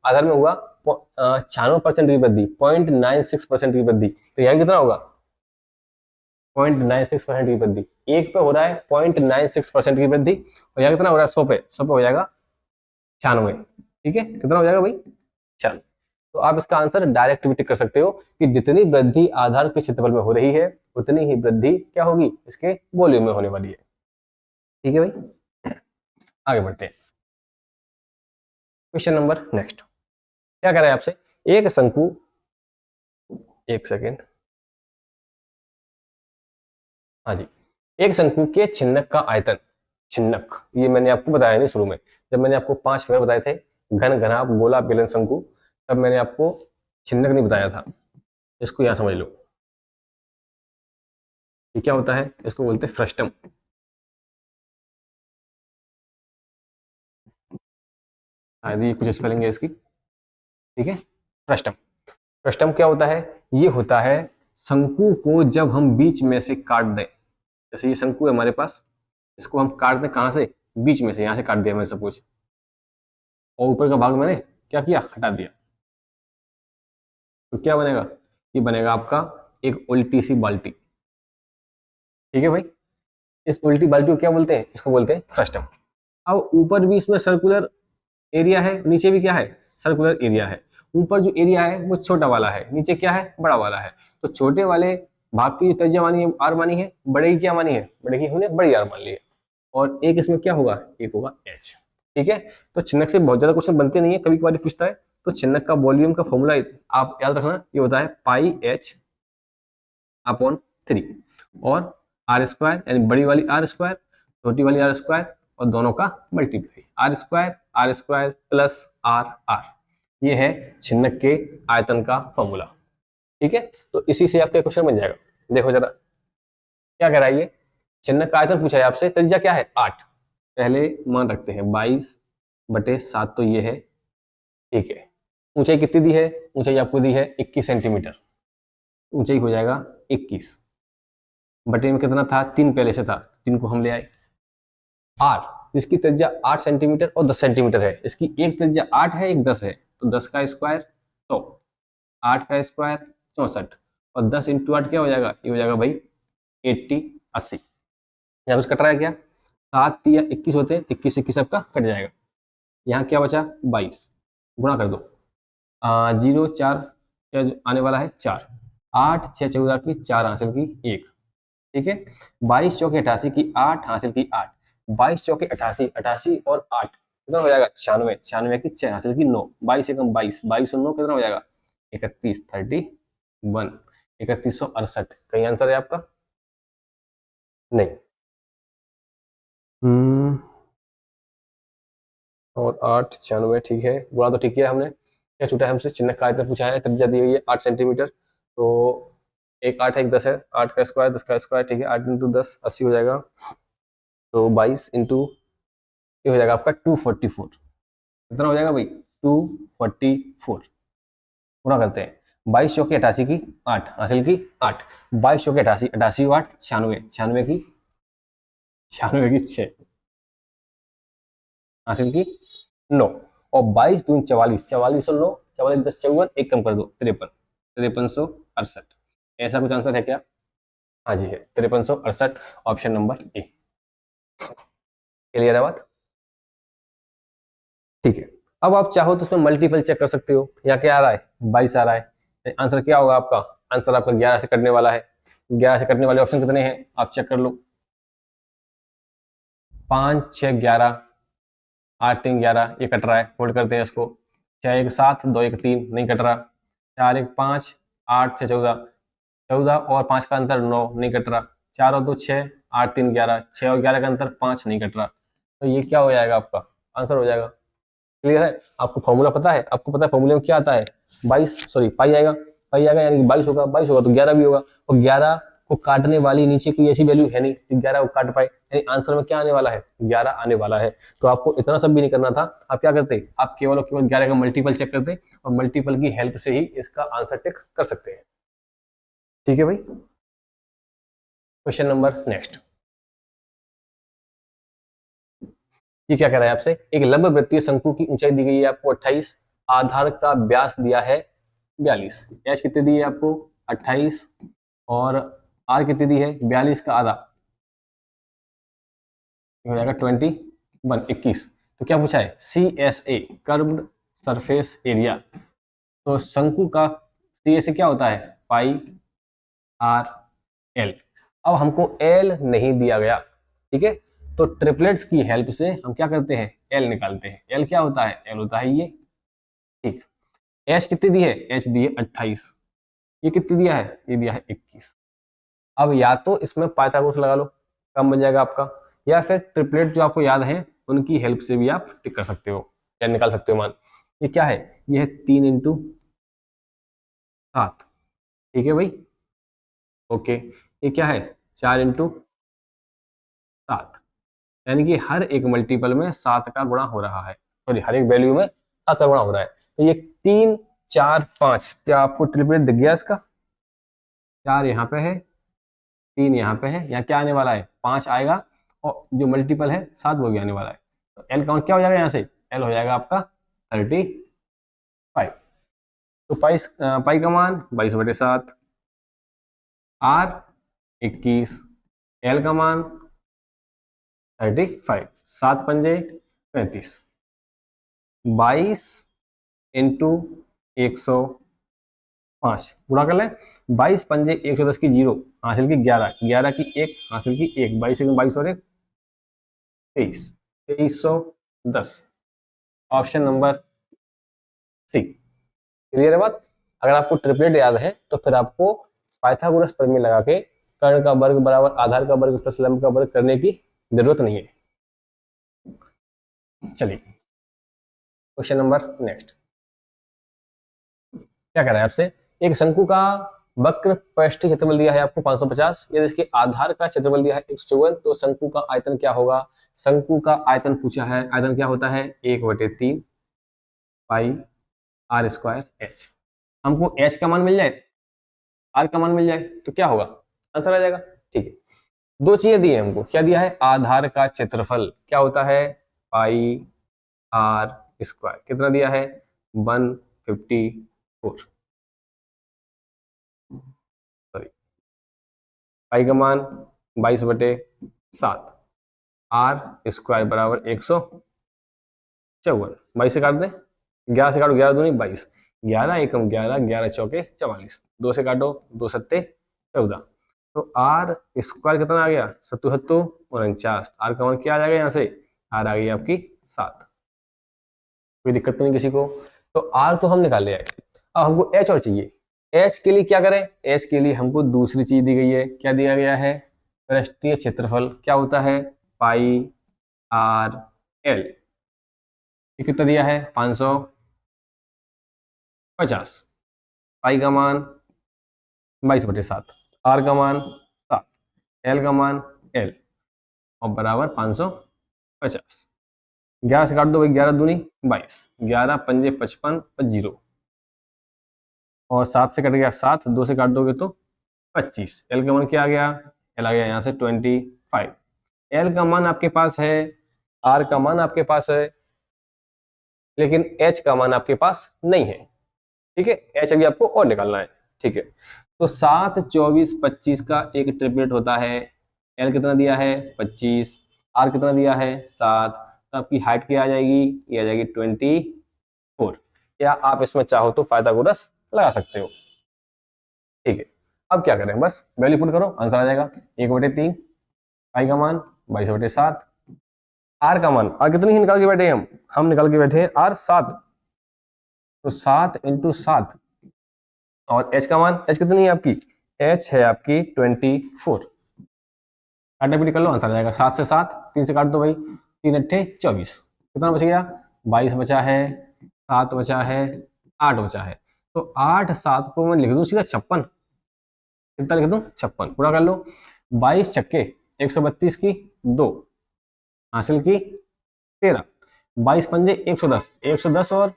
आधार में हुआ 96% की वृद्धि, 0.96% की वृद्धि। तो यहाँ कितना होगा? 0.96% की वृद्धि। एक पे हो रहा है 0.96% की वृद्धि, और यहाँ कितना हो रहा है? 100 पे, 100 पे हो जाएगा 96। ठीक है? कितना हो जाएगा भाई? 96। तो आप इसका आंसर डायरेक्ट भी टिक कर सकते हो कि जितनी वृद्धि आधार के क्षेत्रफल में हो रही है उतनी ही वृद्धि क्या होगी? इसके वॉल्यूम में होने वाली है। ठीक है भाई, आगे बढ़ते हैं। क्वेश्चन नंबर नेक्स्ट क्या कह रहा है आपसे? एक शंकु, एक सेकेंड, हाँ जी, एक शंकु के छिन्नक का आयतन, छिन्नक ये मैंने आपको बताया नहीं शुरू में, जब मैंने आपको 5 फिगर बताए थे, घन, घनाभ, गोला, बेलन, शंकु, तब मैंने आपको छिन्नक नहीं बताया था। इसको यहां समझ लो, ये क्या होता है? इसको बोलते हैं फ्रस्टम। शायद ये कुछ स्पेलिंग है इसकी। ठीक है? फ्रस्टम, फ्रस्टम क्या होता है? ये होता है शंकु को जब हम बीच में से काट दें, जैसे ये शंकु है हमारे पास, इसको हम काट दें कहां से? बीच में से, यहां से काट दिया मैंने सपोज, और ऊपर का भाग मैंने क्या किया? हटा दिया, तो क्या बनेगा? ये बनेगा आपका एक उल्टी सी बाल्टी। ठीक है भाई, इस उल्टी बाल्टी को क्या बोलते हैं, इसको बोलते हैं फ्रस्टम। अब ऊपर भी इसमें सर्कुलर एरिया है, नीचे भी क्या है, सर्कुलर एरिया है। ऊपर जो एरिया है वो छोटा वाला है, नीचे क्या है, बड़ा वाला है। तो छोटे वाले भाग की जो त्रिज्या मानी है आर मानी है, बड़े की क्या मानी है, बड़े की हमने बड़ी आर मान ली है। और एक इसमें क्या होगा, एक होगा एच। ठीक है, तो चिन्हक से बहुत ज्यादा क्वेश्चन बनते नहीं है, कभी कभार पूछता है। तो चिन्हक का वॉल्यूम का फॉर्मूला आप याद रखना, ये होता है पाई एच अपॉन 3, और आर स्क्वायर यानी बड़ी वाली आर स्क्वायर, छोटी वाली आर स्क्वायर, और दोनों का multiply r square plus r r. ये है छिन्नक के आयतन का फॉर्मूला। ठीक है, तो इसी से आपका क्वेश्चन बन जाएगा। देखो जरा क्या कह रहा है ये, छिन्नक का आयतन पूछा है आपसे, त्रिज्या क्या है 8, पहले मान रखते हैं 22/7 तो ये है। ठीक है, ऊंचाई कितनी दी है, ऊंचाई आपको दी है 21 सेंटीमीटर, ऊंचाई हो जाएगा 21 बटे में कितना था, 3 पहले से था, 3 को हम ले आए। आर जिसकी त्रिज्या 8 सेंटीमीटर और 10 सेंटीमीटर है, इसकी एक त्रिज्या 8 है एक 10 है, तो 10 का स्क्वायर 100, 8 का स्क्वायर 64, और 10 इंटू 8 क्या हो जाएगा, ये हो जाएगा भाई 80 यहाँ कुछ कट रहा है क्या, 7 या 21 होते हैं, 21 21 सबका कट जाएगा। यहाँ क्या बचा 22, गुणा कर दो, 0 4 क्या आने वाला है 4, 8 6 14 की 4 हासिल की 1। ठीक है, 22 चौके 88 की 8 हासिल की 8, 22 चौके 88, 88 और 8 कितना हो जाएगा 96, 96 की 6 हासिल की 9, 22 एकम 22, 22 और 9 कितना हो जाएगा 31 31 3168। कहीं आंसर है आपका, नहीं। और 8 96, ठीक है, गुणा तो ठीक है हमने। क्या छूटा है हमसे, चिन्ह का आयतन पूछा है, त्रिज्या दी हुई है 8 सेंटीमीटर, तो एक 8 है एक 10 है, 8 का स्क्वायर 10 का स्क्वायर, ठीक है, 8 इंटू 10 80 हो जाएगा, तो 22 इंटू ये हो जाएगा आपका 244। कितना हो जाएगा भाई 244, पूरा करते हैं, 22 चौके 88 की 8 हासिल की 8, 22 चौके 88, 88 8 96, 96 की 6 हासिल की 9, और 22 दून 44, 44 और 9, 44 10 54, एक कम कर दो 53, 5368। ऐसा कुछ आंसर है क्या, हाँ जी है 5368, ऑप्शन नंबर ए। क्लियर है बात, ठीक है। अब आप चाहो तो उसमें मल्टीपल चेक कर सकते हो, यहाँ क्या आ रहा है 22 आ रहा है, आंसर क्या होगा आपका, आंसर आपका 11 से कटने वाला है। 11 से कटने वाले ऑप्शन कितने हैं आप चेक कर लो, 5 6 11, 8 3 11, ये कट रहा है, होल्ड करते हैं इसको, 6 1 7 2 1 3 नहीं कट रहा, 4 1 5 8 6 14, 14 और 5 का अंतर 9 नहीं कट रहा, 4 और 2 6, 8 3 11, 6 और 11 का अंतर 5 नहीं कट रहा, तो ये क्या हो जाएगा आपका आंसर हो जाएगा। क्लियर है, आपको फॉर्मूला पता है, आपको पता है फॉर्मूले में क्या आता है, 22 सॉरी पाई आएगा, पाई आएगा यानी कि 22 होगा, 22 होगा तो 11 भी होगा, और 11 को काटने वाली नीचे कोई ऐसी वैल्यू है नहीं कि 11 को काट पाए, यानी आंसर में क्या आने वाला है 11 आने वाला है। तो आपको इतना सब भी नहीं करना था, आप क्या करते, आप केवल और केवल 11 का मल्टीपल चेक करते और मल्टीपल की हेल्प से ही इसका आंसर टिक कर सकते हैं। ठीक है भाई, क्वेश्चन नंबर नेक्स्ट, ये क्या कह रहा है आपसे, एक लंबवृत्तीय शंकु की ऊंचाई दी गई है आपको 28, आधार का व्यास दिया है 42, एच कितनी दी है आपको 28, और आर कितनी दी है 42 का आधा, हो जाएगा 21। तो क्या पूछा है C S A curved surface area, तो शंकु का सी एस ए क्या होता है पाई आर एल। अब हमको एल नहीं दिया गया, ठीक है, तो ट्रिपलेट्स की हेल्प से हम क्या करते हैं एल निकालते हैं। एल क्या होता है, एल होता है ये, ठीक। एच कितनी दी है, एच दी है 28, ये कितनी दिया है, ये दिया है 21। अब या तो इसमें पाइथागोरस लगा लो, कम बन जाएगा आपका, या फिर ट्रिपलेट जो आपको याद है उनकी हेल्प से भी आप टिक कर सकते हो या निकाल सकते हो मान। ये क्या है, ये है 3 इंटू 7, ठीक है भाई, ओके। ये क्या है 4 इंटू 7, यानी कि हर एक मल्टीपल में 7 का गुणा हो रहा है, सॉरी हर एक वैल्यू में 7 का गुणा हो रहा है। तो ये 3 4 5, क्या आपको ट्रिपलेट दिख गया इसका, 4 यहाँ पे है 3 यहाँ पे है, यहाँ क्या आने वाला है 5 आएगा, और जो मल्टीपल है 7 वो भी आने वाला है, तो एल काउंट क्या हो जाएगा यहाँ से, एल हो जाएगा आपका 35। तो पाई का मान 22/7, आर 21, एल का मान 35, 7 पंजे 35, 22 इंटू 105 गुणा कर लें। 22 पंजे 110 की 0, हासिल की 11, 11 की 1, हासिल की 1, 22 22 और 1 23, 2310, ऑप्शन नंबर सी। क्लियर है बात? अगर आपको ट्रिपलेट याद है तो फिर आपको पाइथागोरस प्रमेय लगा के कर्ण का वर्ग बराबर आधार का वर्ग प्लस लंब का वर्ग करने की जरूरत नहीं है। चलिए क्वेश्चन नंबर नेक्स्ट। क्या कह रहा है आपसे, एक शंकु का वक्र पृष्ठीय क्षेत्रफल दिया है आपको 550, यदि इसके आधार का क्षेत्रफल दिया है 154, तो शंकु का आयतन क्या होगा? शंकु का आयतन पूछा है, आयतन क्या होता है? 1/3 पाई आर स्क्वायर एच। हमको एच का मान मिल जाए, आर का मान मिल जाए तो क्या होगा? आंसर आ जाएगा। ठीक है, दो चीजें दी है हमको। क्या दिया है? आधार का क्षेत्रफल क्या होता है? पाई आर स्क्वायर। कितना दिया है? 154, सॉरी, पाई का मान 22/7, आर स्क्वायर बराबर 154। 22 से काट दें, 11 से काटो, 11 दूनी 22, 11 एकम 11, 11 चौके 44, 2 से काटो, 2 सत्ते 14, तो आर स्क्वायर कितना आ गया? 77 और 49। आर का मान क्या आ जाएगा यहाँ से? आर आ गई आपकी 7। कोई दिक्कत तो नहीं किसी को? तो आर तो हम निकाल ले आए, अब हमको एच और चाहिए। एच के लिए क्या करें? एच के लिए हमको दूसरी चीज दी गई है। क्या दिया गया है? पृष्ठीय क्षेत्रफल क्या होता है? पाई आर एल। ये कितना दिया है? 550। पाई का मान 22/7, आर का मान 7, एल का मान एल, और बराबर 550। 11 से काट दो भाई, 11 दूनी 22, 11 पंजे 55 और 0, और 7 से कट गया 7, 2 से काट दोगे तो 25। एल का मान क्या आ गया? एल आ गया यहाँ से 25। एल का मान आपके पास है, आर का मान आपके पास है, लेकिन एच का मान आपके पास नहीं है। ठीक है, एच अभी आपको और निकालना है। ठीक है, तो 7, 24, 25 का एक ट्रिपलेट होता है। एल कितना दिया है? 25, आर कितना दिया है? 7, तो आपकी हाइट क्या आ जाएगी? ये आ जाएगी 24। या आप इसमें चाहो तो पाइथागोरस लगा सकते हो। ठीक है, अब क्या करें? बस वैल्यू पुट करो, आंसर आ जाएगा 1/3 पाई का मान 22/7, आर का मान, आर कितनी ही निकाल के बैठे हैं हम निकाल के बैठे हैं आर 7, तो 7 × 7, और एच का मान, एच कितनी है आपकी? एच है आपकी 24। काटापिटी कर लो, आंसर आ जाएगा 7 से 7, 3 से काट दो भाई, 3 अट्ठे 24, कितना बच गया? 22 बचा है, 7 बचा है, 8 बचा है। तो 8 7 को मैं लिख दूं सीधा 56। कितना लिख दूं? 56। पूरा कर लो, 22 छक्के 132 की 2, हासिल की 13, 22 पंजे 110, 110 और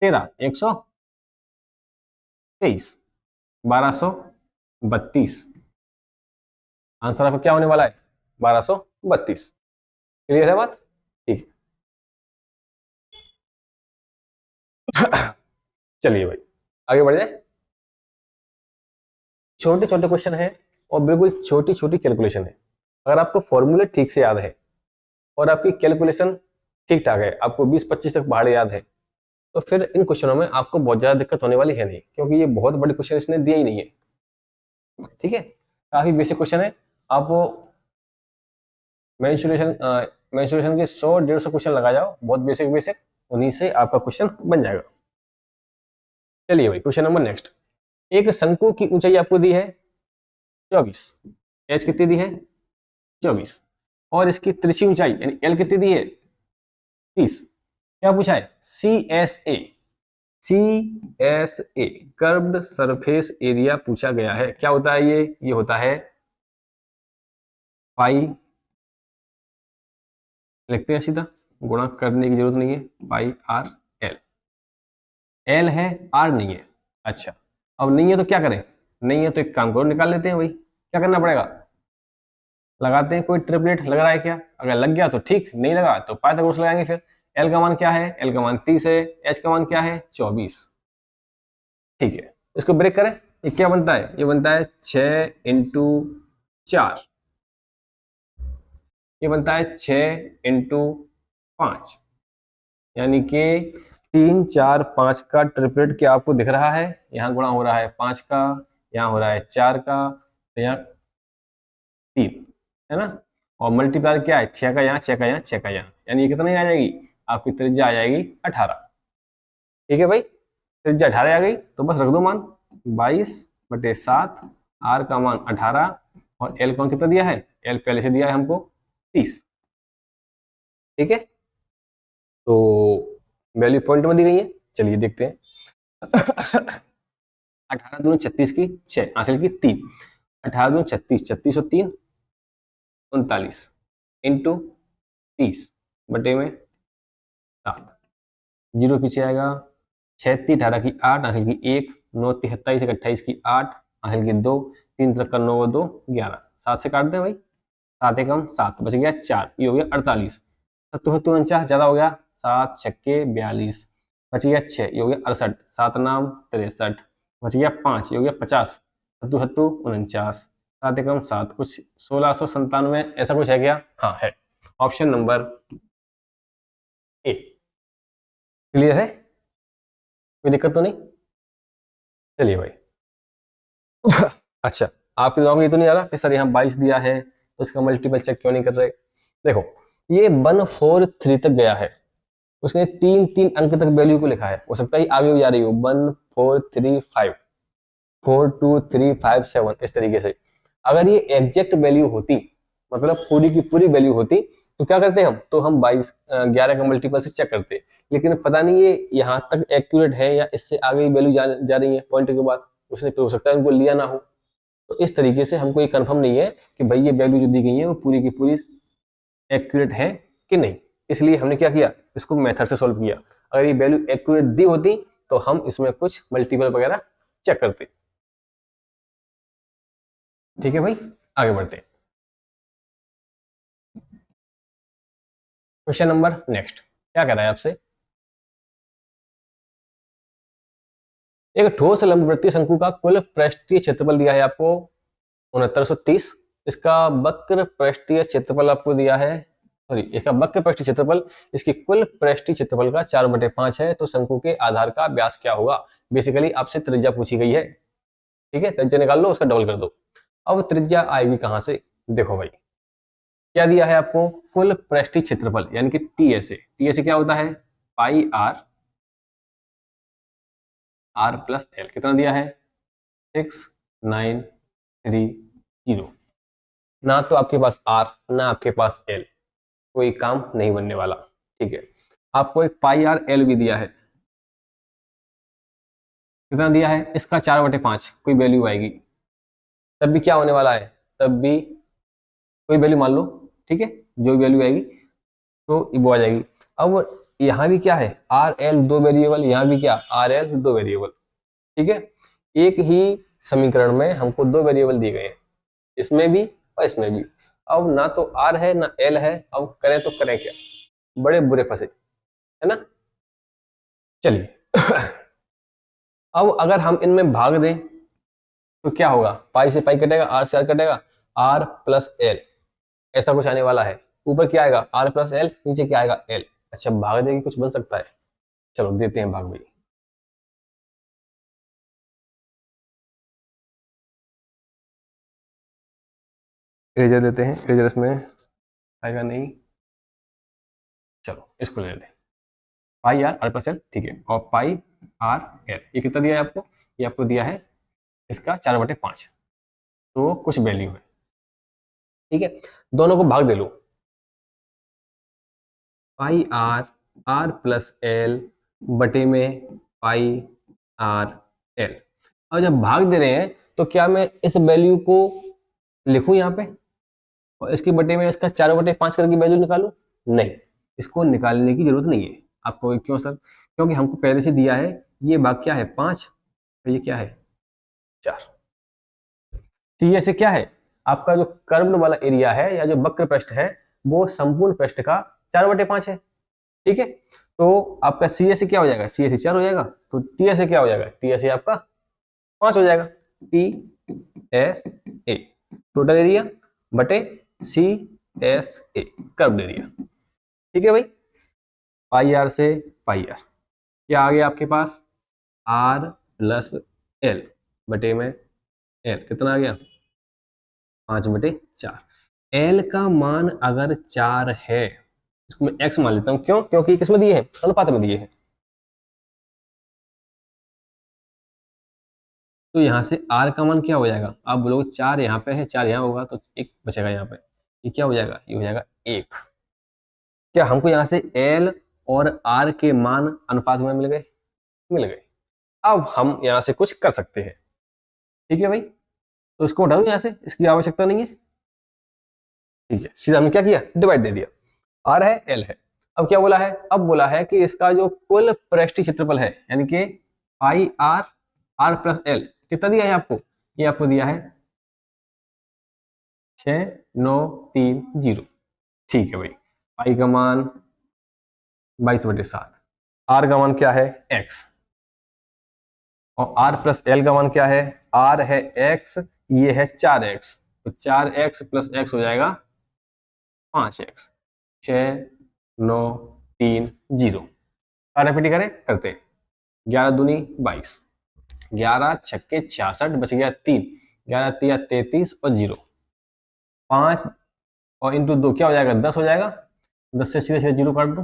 13 123, 1232। आंसर आपका क्या होने वाला है? 1232। क्लियर है बात? ठीक है। चलिए भाई आगे बढ़ जाए। छोटे छोटे क्वेश्चन है और बिल्कुल छोटी छोटी कैलकुलेशन है। अगर आपको फॉर्मूले ठीक से याद है और आपकी कैलकुलेशन ठीक ठाक है, आपको 20-25 तक पहाड़ याद है, तो फिर इन क्वेश्चनों में आपको बहुत ज्यादा दिक्कत होने वाली है नहीं, क्योंकि ये बहुत बड़े क्वेश्चन इसने दिए ही नहीं है। ठीक है, काफी बेसिक क्वेश्चन है। आप वो मेंसुरेशन के 100-150 क्वेश्चन लगा जाओ, बहुत बेसिक बेसिक, उन्हीं से आपका क्वेश्चन बन जाएगा। चलिए भाई क्वेश्चन नंबर नेक्स्ट। एक शंकु की ऊंचाई आपको दी है 24, एच कितनी दी है? 24, और इसकी त्रिज्यीय ऊंचाई यानी एल कितनी दी है? 30। क्या पूछा है? C S A, C S A curved surface area पूछा गया है। क्या होता है ये होता है पाई, लिखते हैं सीधा, गुणा करने की जरूरत नहीं है, पाई आर एल। एल है, आर नहीं है। अच्छा, अब नहीं है तो क्या करें? नहीं है तो एक काम करो, निकाल लेते हैं। भाई क्या करना पड़ेगा? लगाते हैं। कोई ट्रिपलेट लग रहा है क्या? अगर लग गया तो ठीक, नहीं लगा तो पाइथागोरस लगाएंगे। फिर एल का मान क्या है? एल का मान 30 है, एच का मान क्या है? 24। ठीक है, इसको ब्रेक करें, ये क्या बनता है, ये बनता है 6 इंटू 4, ये बनता है 6 इंटू 5, यानी कि 3 4 5 का ट्रिपलेट क्या आपको दिख रहा है, यहाँ गुणा हो रहा है 5 का, यहाँ हो रहा है 4 का, तो यहाँ 3 है ना, और मल्टीप्लाई क्या है 6 का यहाँ, 6 का यहाँ, 6 का यहाँ, यानी ये कितनी आ जाएगी, आपकी त्रिज्या आ जाएगी 18। ठीक है भाई, त्रिज्या 18 आ गई, तो बस रख दो मान 22/7, आर का मान 18, और एल कौन कितना दिया है, एल पहले से दिया है हमको 30। ठीक है, तो वैल्यू पॉइंट में दी गई है, चलिए देखते हैं। 18 दूनी 36 की 6, हासिल की 3, 18 दूनी 36, 36 और 3 39 इंटू 30/7, जीरो पीछे आएगा, 6 3 18 की 8, हासिल की 1, 9 3 27 28 की 8, हासिल की 2, 3 3 9 2 11, 7 से काट दें भाई, 7 एकम 7, बच गया 4, ये हो गया 48, 77 49 ज्यादा हो गया, 7 छक्के 42, बच गया 6, ये हो गया 68, 7 नाम 63, बच गया 5, ये हो गया 50, 77 49, 7 एकम 7, कुछ 1697 ऐसा कुछ है क्या, हाँ है, ऑप्शन नंबर ए। क्लियर है, कोई दिक्कत तो नहीं, चलिए भाई। अच्छा, आपके दिमाग में ये तो नहीं आ रहा कि सर यहाँ 22 दिया है तो इसका मल्टीपल चेक क्यों नहीं कर रहे, देखो ये 143 तक गया है, उसने 3 अंक तक वैल्यू को लिखा है, हो सकता है आगे भी जा रही हो 1435 42357 इस तरीके से। अगर ये एग्जैक्ट वैल्यू होती, मतलब पूरी की पूरी वैल्यू होती, तो क्या करते हम, तो हम 11 का मल्टीपल से चेक करते, लेकिन पता नहीं ये यहाँ तक एक्यूरेट है या इससे आगे वैल्यू जा रही है पॉइंट के बाद, उसने फिर हो सकता है उनको लिया ना हो, तो इस तरीके से हमको ये कंफर्म नहीं है कि भाई ये वैल्यू जो दी गई है वो पूरी की पूरी एक्यूरेट है कि नहीं, इसलिए हमने क्या किया, इसको मेथड से सॉल्व किया। अगर ये वैल्यू एक्यूरेट दी होती तो हम इसमें कुछ मल्टीपल वगैरह चेक करते। ठीक है भाई, आगे बढ़ते हैं। क्वेश्चन नंबर नेक्स्ट क्या कह रहा है आपसे, एक ठोस लंबवृत्तीय शंकु का कुल पृष्ठीय क्षेत्रफल दिया है आपको 6930, इसका वक्र पृष्ठीय क्षेत्रफल आपको दिया है, सॉरी इसका वक्र पृष्ठीय क्षेत्रफल इसकी कुल पृष्ठीय क्षेत्रफल का 4/5 है, तो शंकु के आधार का व्यास क्या होगा, बेसिकली आपसे त्रिज्या पूछी गई है। ठीक है, त्रिज्या निकाल लो, उसका डबल कर दो। अब त्रिज्या आएगी कहां से, देखो भाई क्या दिया है आपको, कुल पृष्ठीय क्षेत्रफल यानी कि टीएसए, टीएसए क्या होता है, पाई आर प्लस एल, कितना दिया है 6930, ना तो आपके पास आर ना आपके पास एल, कोई काम नहीं बनने वाला। ठीक है, आपको एक पाई आर एल भी दिया है, कितना दिया है, इसका 4/5 कोई वैल्यू आएगी, तब भी क्या होने वाला है, तब भी कोई वैल्यू मान लो, ठीक है, जो वैल्यू आएगी तो वो आ जाएगी। अब यहाँ भी क्या है, आर एल दो वेरिएबल, यहाँ भी क्या आर एल दो वेरिएबल, ठीक है, एक ही समीकरण में हमको दो वेरिएबल दिए गए हैं, इसमें भी और इसमें भी। अब ना तो आर है ना एल है, अब करें तो करें क्या, बड़े बुरे फंसे, है ना। चलिए अब अगर हम इनमें भाग दें तो क्या होगा, पाई से पाई कटेगा, आर से आर कटेगा, आर प्लस एल ऐसा कुछ आने वाला है, ऊपर क्या आएगा आर प्लस एल, नीचे क्या आएगा एल। अच्छा भाग देगी कुछ बन सकता है, चलो देते हैं भाग भाई। इरेजर देते हैं, इरेजर इसमें आएगा नहीं, चलो इसको ले लेते हैं, पाई आर प्लस एल, ठीक है, और पाई आर एल ये कितना दिया है आपको, ये आपको दिया है इसका 4/5, तो कुछ वैल्यू है, ठीक है, दोनों को भाग दे लो, पाई आर प्लस एल बटे में पाई आर एल। अब जब भाग दे रहे हैं तो क्या मैं इस वैल्यू को लिखूं यहाँ पे और इसके बटे में इसका 4/5 करके वैल्यू निकालूं, नहीं, इसको निकालने की जरूरत नहीं है आपको, क्यों सर, क्योंकि हमको पहले से दिया है ये भाग क्या है 5 और ये क्या है 4, तो ये से क्या है आपका जो कर्व्ड वाला एरिया है या जो वक्र पृष्ठ है वो संपूर्ण पृष्ठ का 4/5 है, ठीक है, तो आपका सी ए से क्या हो जाएगा, सी ए से 4 हो जाएगा, तो टी ए से क्या हो जाएगा, टी ए से आपका 5 हो जाएगा। T S A total area बटे C S A curved area. ठीक है भाई, पाई आर से पाई आर क्या आ गया आपके पास, आर प्लस एल बटे में एल कितना आ गया 5/4। एल का मान अगर 4 है, इसको मैं एक्स मान लेता हूं, क्यों, क्योंकि किसमें दिए हैं, अनुपात में दिए हैं। तो यहां से आर का मान क्या हो जाएगा, आप बोलोगे 4 यहाँ पे है, 4 यहाँ होगा तो एक बचेगा यहाँ पे, ये क्या हो जाएगा, ये हो जाएगा 1। क्या हमको यहाँ से एल और आर के मान अनुपात में मिल गए, मिल गए। अब हम यहाँ से कुछ कर सकते हैं। ठीक है भाई, तो इसको हटा दो यहाँ से, इसकी आवश्यकता नहीं है। ठीक है, सीधा हमने क्या किया, डिवाइड दे दिया। आर है एल है, अब क्या बोला है, अब बोला है कि इसका जो कुल पृष्ठीय क्षेत्रफल है, यानी कि पाई आर आर प्लस एल कितना दिया है आपको, ये आपको दिया है 6930। ठीक है भाई, पाई का मान 22/7, आर का मान क्या है एक्स, और आर प्लस एल का मान क्या है, आर है एक्स, ये है 4x, तो 4x प्लस एक्स हो जाएगा 5x। 6930 रिपीट करें, करते हैं। 11 दूनी 22, 11 छक्के 66, बच गया 3, 11 तिया 33 और 0, 5 और इंटू 2 क्या हो जाएगा 10 हो जाएगा, 10 से सीधे सीधे 0 काट दो,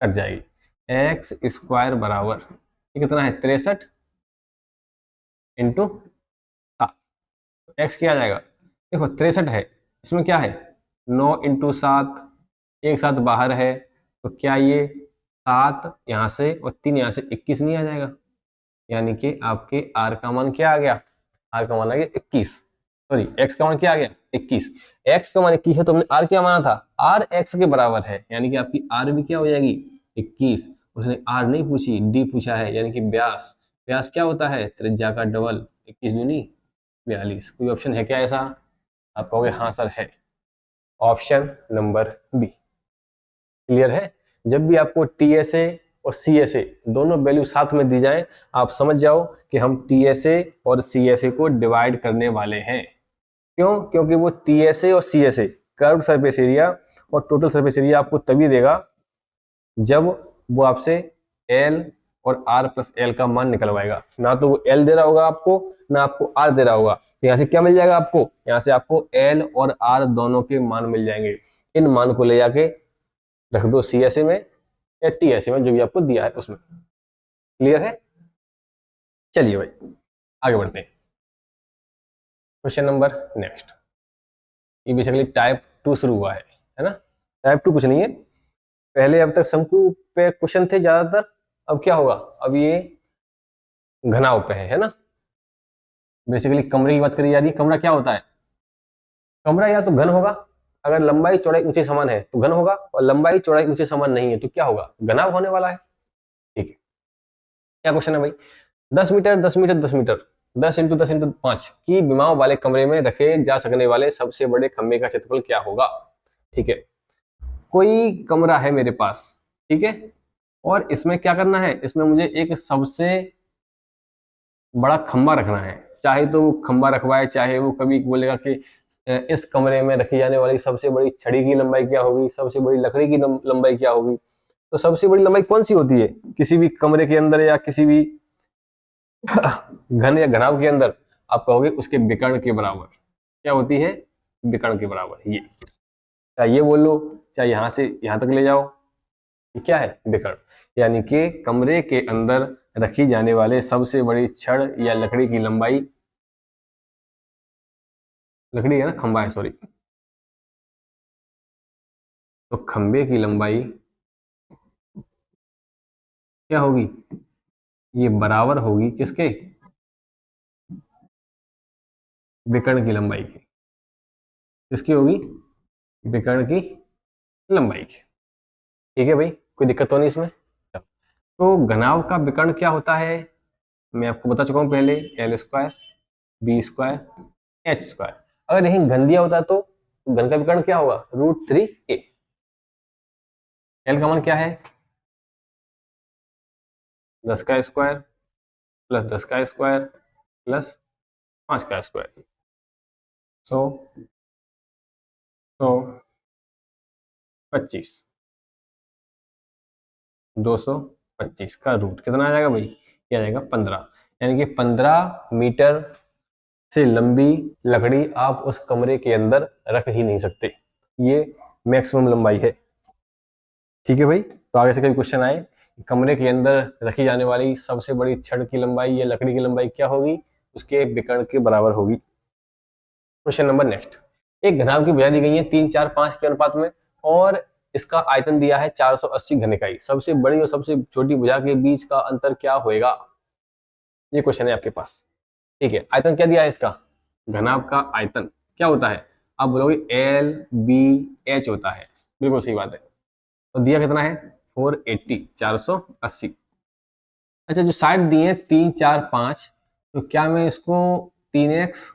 कट जाएगी। एक्स स्क्वायर बराबर ये कितना है 63 इंटू 7, एक्स क्या आ जाएगा, देखो 63 है, इसमें क्या है 9 इंटू 7, एक साथ बाहर है, तो क्या ये 7 यहाँ से और 3 यहाँ से 21 नहीं आ जाएगा, यानी कि आपके आर का मान क्या आ गया, आर का मान आ गया 21, सॉरी एक्स का मान क्या आ गया 21। एक्स का मान 21 है तो हमने आर क्या माना था, आर एक्स के बराबर है, यानी कि आपकी आर भी क्या हो जाएगी 21। उसने आर नहीं पूछी, डी पूछा है, यानी कि व्यास, व्यास क्या होता है त्रिज्या का डबल, 21 दूनी 42। कोई ऑप्शन है क्या ऐसा, आप कहोगे हाँ सर है, ऑप्शन नंबर बी। क्लियर है, जब भी आपको टीएसए और सीएसए दोनों वैल्यू साथ में दी जाए, आप समझ जाओ कि हम टीएसए और सीएसए को डिवाइड करने वाले हैं। क्यों, क्योंकि वो टीएसए और सीएसए कर्व्ड सरफेस एरिया और टोटल सरफेस एरिया आपको तभी देगा जब वो आपसे एल और आर प्लस एल का मान निकलवाएगा। ना तो वो एल दे रहा होगा आपको, ना आपको आर दे रहा होगा, तो यहाँ से क्या मिल जाएगा आपको, यहाँ से आपको एल और आर दोनों के मान मिल जाएंगे। इन मान को ले जाके रख दो सीएसए में या टीएसए में, जो भी आपको दिया है उसमें। क्लियर है, चलिए भाई आगे बढ़ते हैं। क्वेश्चन नंबर नेक्स्ट, ये बेसिकली टाइप 2 शुरू हुआ है ना। टाइप 2 कुछ नहीं है, पहले अब तक शंकु पे क्वेश्चन थे ज्यादातर, अब क्या होगा, अब ये घनाव पे है ना। बेसिकली कमरे की बात करी जा रही है, कमरा क्या होता है, कमरा या तो घन होगा, अगर लंबाई चौड़ाई ऊंचाई समान है तो घन होगा, और लंबाई चौड़ाई ऊंचाई समान नहीं है तो क्या होगा, घनाव होने वाला है। ठीक है, क्या क्वेश्चन है भाई, 10 मीटर 10 मीटर 10 मीटर 10 × 10 × 5 की विमाओं वाले कमरे में रखे जा सकने वाले सबसे बड़े खंभे का क्षेत्रफल क्या होगा। ठीक है, कोई कमरा है मेरे पास, ठीक है, और इसमें क्या करना है, इसमें मुझे एक सबसे बड़ा खंबा रखना है, चाहे तो वो खंबा रखवाए, चाहे वो कभी बोलेगा कि इस कमरे में रखी जाने वाली सबसे बड़ी छड़ी की लंबाई क्या होगी, सबसे बड़ी लकड़ी की लंबाई क्या होगी। तो सबसे बड़ी लंबाई कौन सी होती है किसी भी कमरे के अंदर या किसी भी घन या घनाव के अंदर, आप कहोगे उसके विकर्ण के बराबर, क्या होती है विकर्ण के बराबर। ये चाहे ये बोल लो, चाहे यहां से यहां तक ले जाओ, ये क्या है विकर्ण, यानी कि कमरे के अंदर रखी जाने वाले सबसे बड़ी छड़ या लकड़ी की लंबाई, लकड़ी है ना, खंबा है सॉरी, तो खंबे की लंबाई क्या होगी, ये बराबर होगी किसके, विकर्ण की लंबाई की, किसकी होगी, विकर्ण की लंबाई की। ठीक है भाई, कोई दिक्कत तो नहीं इसमें। तो घनाभ का विकर्ण क्या होता है, मैं आपको बता चुका हूं पहले, l square b square h square. अगर यही घन दिया होता तो घन का विकर्ण क्या होगा, √3a। एल का मान क्या है 10 का स्क्वायर प्लस 10 का स्क्वायर प्लस 5 का स्क्वायर, 100 100 25 225 का रूट कितना आ जाएगा भाई, ये आ जाएगा 15। यानी कि 15 मीटर से लंबी लकड़ी आप उस कमरे के अंदर रख ही नहीं सकते, ये मैक्सिमम लंबाई है। ठीक है भाई, तो आगे से कोई क्वेश्चन आए, कमरे के अंदर रखी जाने वाली सबसे बड़ी छड़ की लंबाई या लकड़ी की लंबाई क्या होगी, उसके विकर्ण के बराबर होगी। क्वेश्चन नंबर नेक्स्ट, एक घनाभ की भुजा दी गई है 3 4 5 के अनुपात में और इसका आयतन दिया है 480 घन इकाई। सबसे बड़ी और सबसे छोटी भुजा के बीच का अंतर क्या होएगा, ये क्वेश्चन है आपके पास। ठीक है, आयतन क्या दिया है इसका, घनाभ का आयतन क्या होता है, आप बोलोगे एल बी एच होता है, बिल्कुल सही बात है। तो दिया कितना है 480 480। अच्छा, जो साइड दिए हैं 3 4 5, तो क्या मैं इसको 3x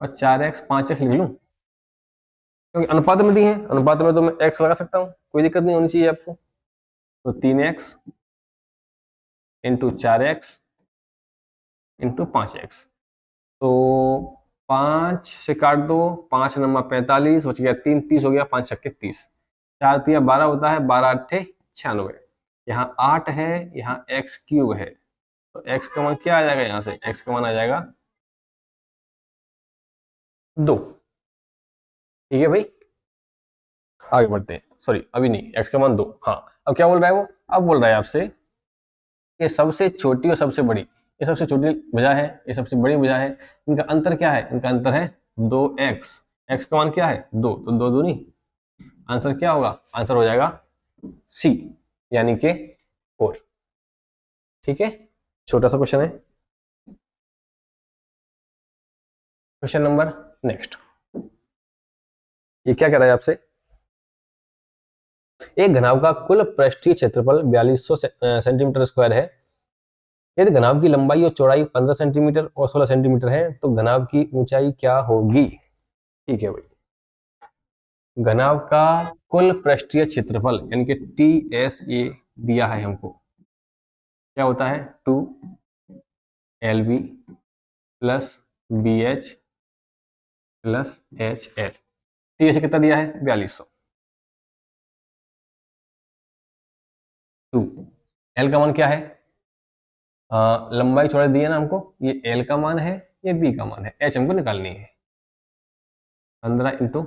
और 4x 5x लिख लूं, क्योंकि अनुपात में दी है, अनुपात में तो मैं x लगा सकता हूँ, कोई दिक्कत नहीं होनी चाहिए आपको। तो 3x into 4x into 5x, तो 5 से काट दो, 5 नंबर 45 बच गया, 3 30 हो गया, 5 छक्के 30, 4 तिया 12 होता है, 12 अट्ठे 96। यहाँ 8 है, यहाँ x क्यूब है, तो x का मान क्या आ जाएगा, यहाँ से x का मान आ जाएगा 2। ठीक है भाई, आगे बढ़ते हैं, सॉरी अभी नहीं, x का मान 2। हाँ, अब क्या बोल रहा है वो, अब बोल रहा है आपसे कि सबसे छोटी और सबसे बड़ी, ये सबसे छोटी भुजा है, ये सबसे बड़ी भुजा है, इनका अंतर क्या है, इनका अंतर है 2x। x का मान क्या है 2, तो 2 दूनी, आंसर क्या होगा, आंसर हो जाएगा सी, यानी कि 4। ठीक है, छोटा सा क्वेश्चन है। क्वेश्चन नंबर नेक्स्ट, ये क्या कह रहा है आपसे, एक घनाभ का कुल पृष्ठीय क्षेत्रफल 4200 सेंटीमीटर स्क्वायर है। यदि घनाभ की लंबाई और चौड़ाई 15 सेंटीमीटर और 16 सेंटीमीटर है तो घनाभ की ऊंचाई क्या होगी। ठीक है भाई, घनाभ का कुल पृष्ठीय क्षेत्रफल यानी कि TSA दिया है हमको, क्या होता है 2LB plus BH plus HL। TSA कितना दिया है 4200, 2 L का मान क्या है, लंबाई चौड़ाई दी है ना हमको, ये L का मान है, ये B का मान है, H हमको निकालनी है, 15 into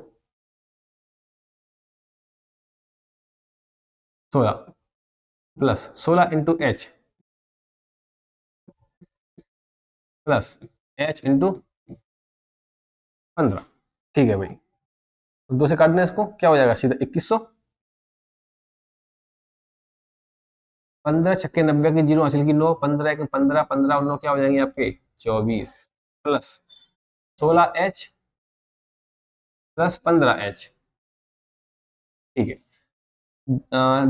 16 plus 16 into H plus H into 15। ठीक है भाई, तो 2 से काटना है इसको, क्या हो जाएगा सीधा 2100, 15 छक्के 90 के जीरो हासिल की 9, 15 एक 15, 15 और 9 क्या हो जाएंगे आपके 24 प्लस 16H प्लस 15H। ठीक है,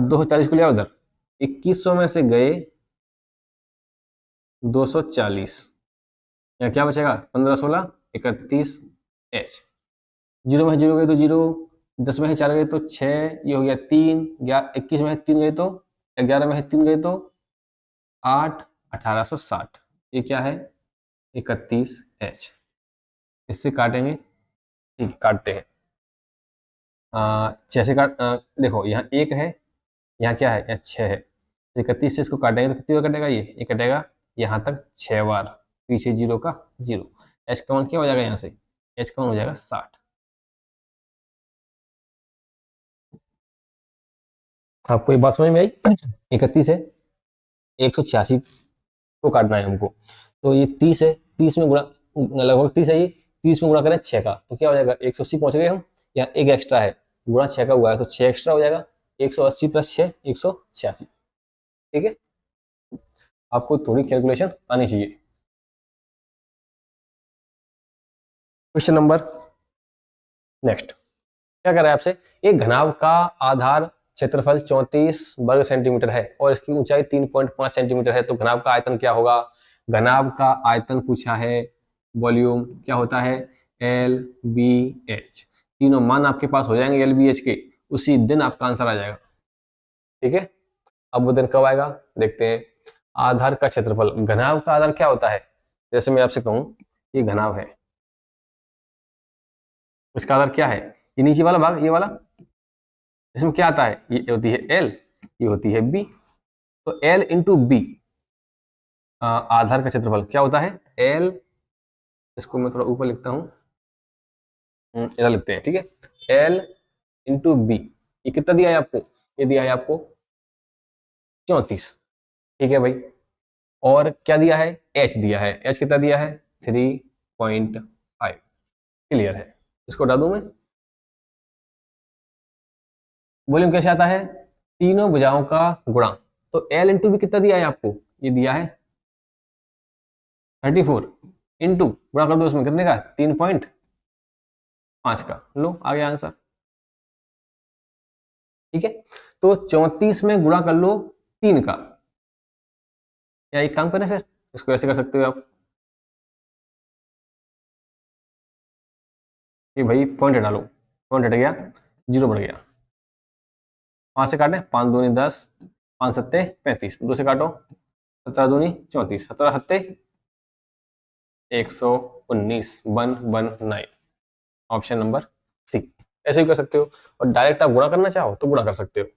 240 को लिया उधर, 2100 में से गए 240, या क्या बचेगा 15 16 31H। जीरो में जीरो गए तो जीरो, 10 में है 4 गए तो 6, ये हो गया 3, 21 में है 3 गए तो 11 में है 3 गए तो 8, 1860, ये क्या है 31H। इससे काटेंगे, ठीक काटते हैं, 6 से देखो यहाँ 1 है, यहाँ क्या है, यहाँ 6 है, 31 से इसको काटेंगे तो कितनी बार कटेगा, ये कटेगा यहाँ तक 6 बार, पीछे जीरो का जीरो, एच का मान क्या हो जाएगा, यहाँ से एच का मान हो जाएगा 60। आपको ये बात समझ में आई, 31 है, 186 को काटना है हमको, तो ये 30 है, 30 में गुणा, लगभग 30 है ये, 30 में गुणा करें 6 का तो क्या हो जाएगा 180 पहुंच गए हम, यहाँ एक एक्स्ट्रा है, गुणा 6 का हुआ है तो 6 एक्स्ट्रा हो जाएगा, 180 प्लस 6 186। ठीक है, आपको थोड़ी कैलकुलेशन आनी चाहिए। क्वेश्चन नंबर नेक्स्ट, क्या कर रहा है आपसे, एक घनाभ का आधार क्षेत्रफल 34 वर्ग सेंटीमीटर है और इसकी ऊंचाई 3.5 सेंटीमीटर है, तो घनाभ का आयतन क्या होगा। घनाभ का आयतन पूछा है, वॉल्यूम क्या होता है LBH, तीनों मान आपके पास हो जाएंगे LBH के, उसी दिन आपका आंसर आ जाएगा। ठीक है, अब वो दिन कब आएगा देखते हैं। आधार का क्षेत्रफल, घनाभ का आधार क्या होता है जैसे मैं आपसे कहूँ ये घनाभ है, इसका आधार क्या है, ये नीचे वाला भाग, ये वाला, इसमें क्या आता है, ये होती है एल, ये होती है बी। तो एल इंटू बी, आधार का क्षेत्रफल क्या होता है, एल, इसको मैं थोड़ा ऊपर लिखता हूँ, इधर लिखते हैं, ठीक है, एल इंटू बी, ये कितना दिया है आपको, ये दिया है आपको 34, ठीक है भाई। और क्या दिया है, एच दिया है, एच कितना दिया है 3.5, क्लियर है। इसको हटा दूं मैं, वॉल्यूम कैसे आता है, तीनों भुजाओं का गुणा, तो एल इंटू बी कितना दिया है आपको, ये दिया है 34, इंटू गुणा कर दो इसमें कितने का, 3.5 का, लो आ गया आंसर, ठीक है। तो 34 में गुणा कर लो 3 का, या एक काम करें फिर, इसको ऐसे कर सकते हो आप कि भाई पॉइंट हटा लो, पॉइंट हट गया, जीरो बढ़ गया, 5 से काटें, 5 दूनी 10, 5 सत्ते 35, 2 से काटो, 17 दूनी 34, 17 सत्ते 119, 119, ऑप्शन नंबर सी। ऐसे भी कर सकते हो, और डायरेक्ट आप गुणा करना चाहो तो गुणा कर सकते हो।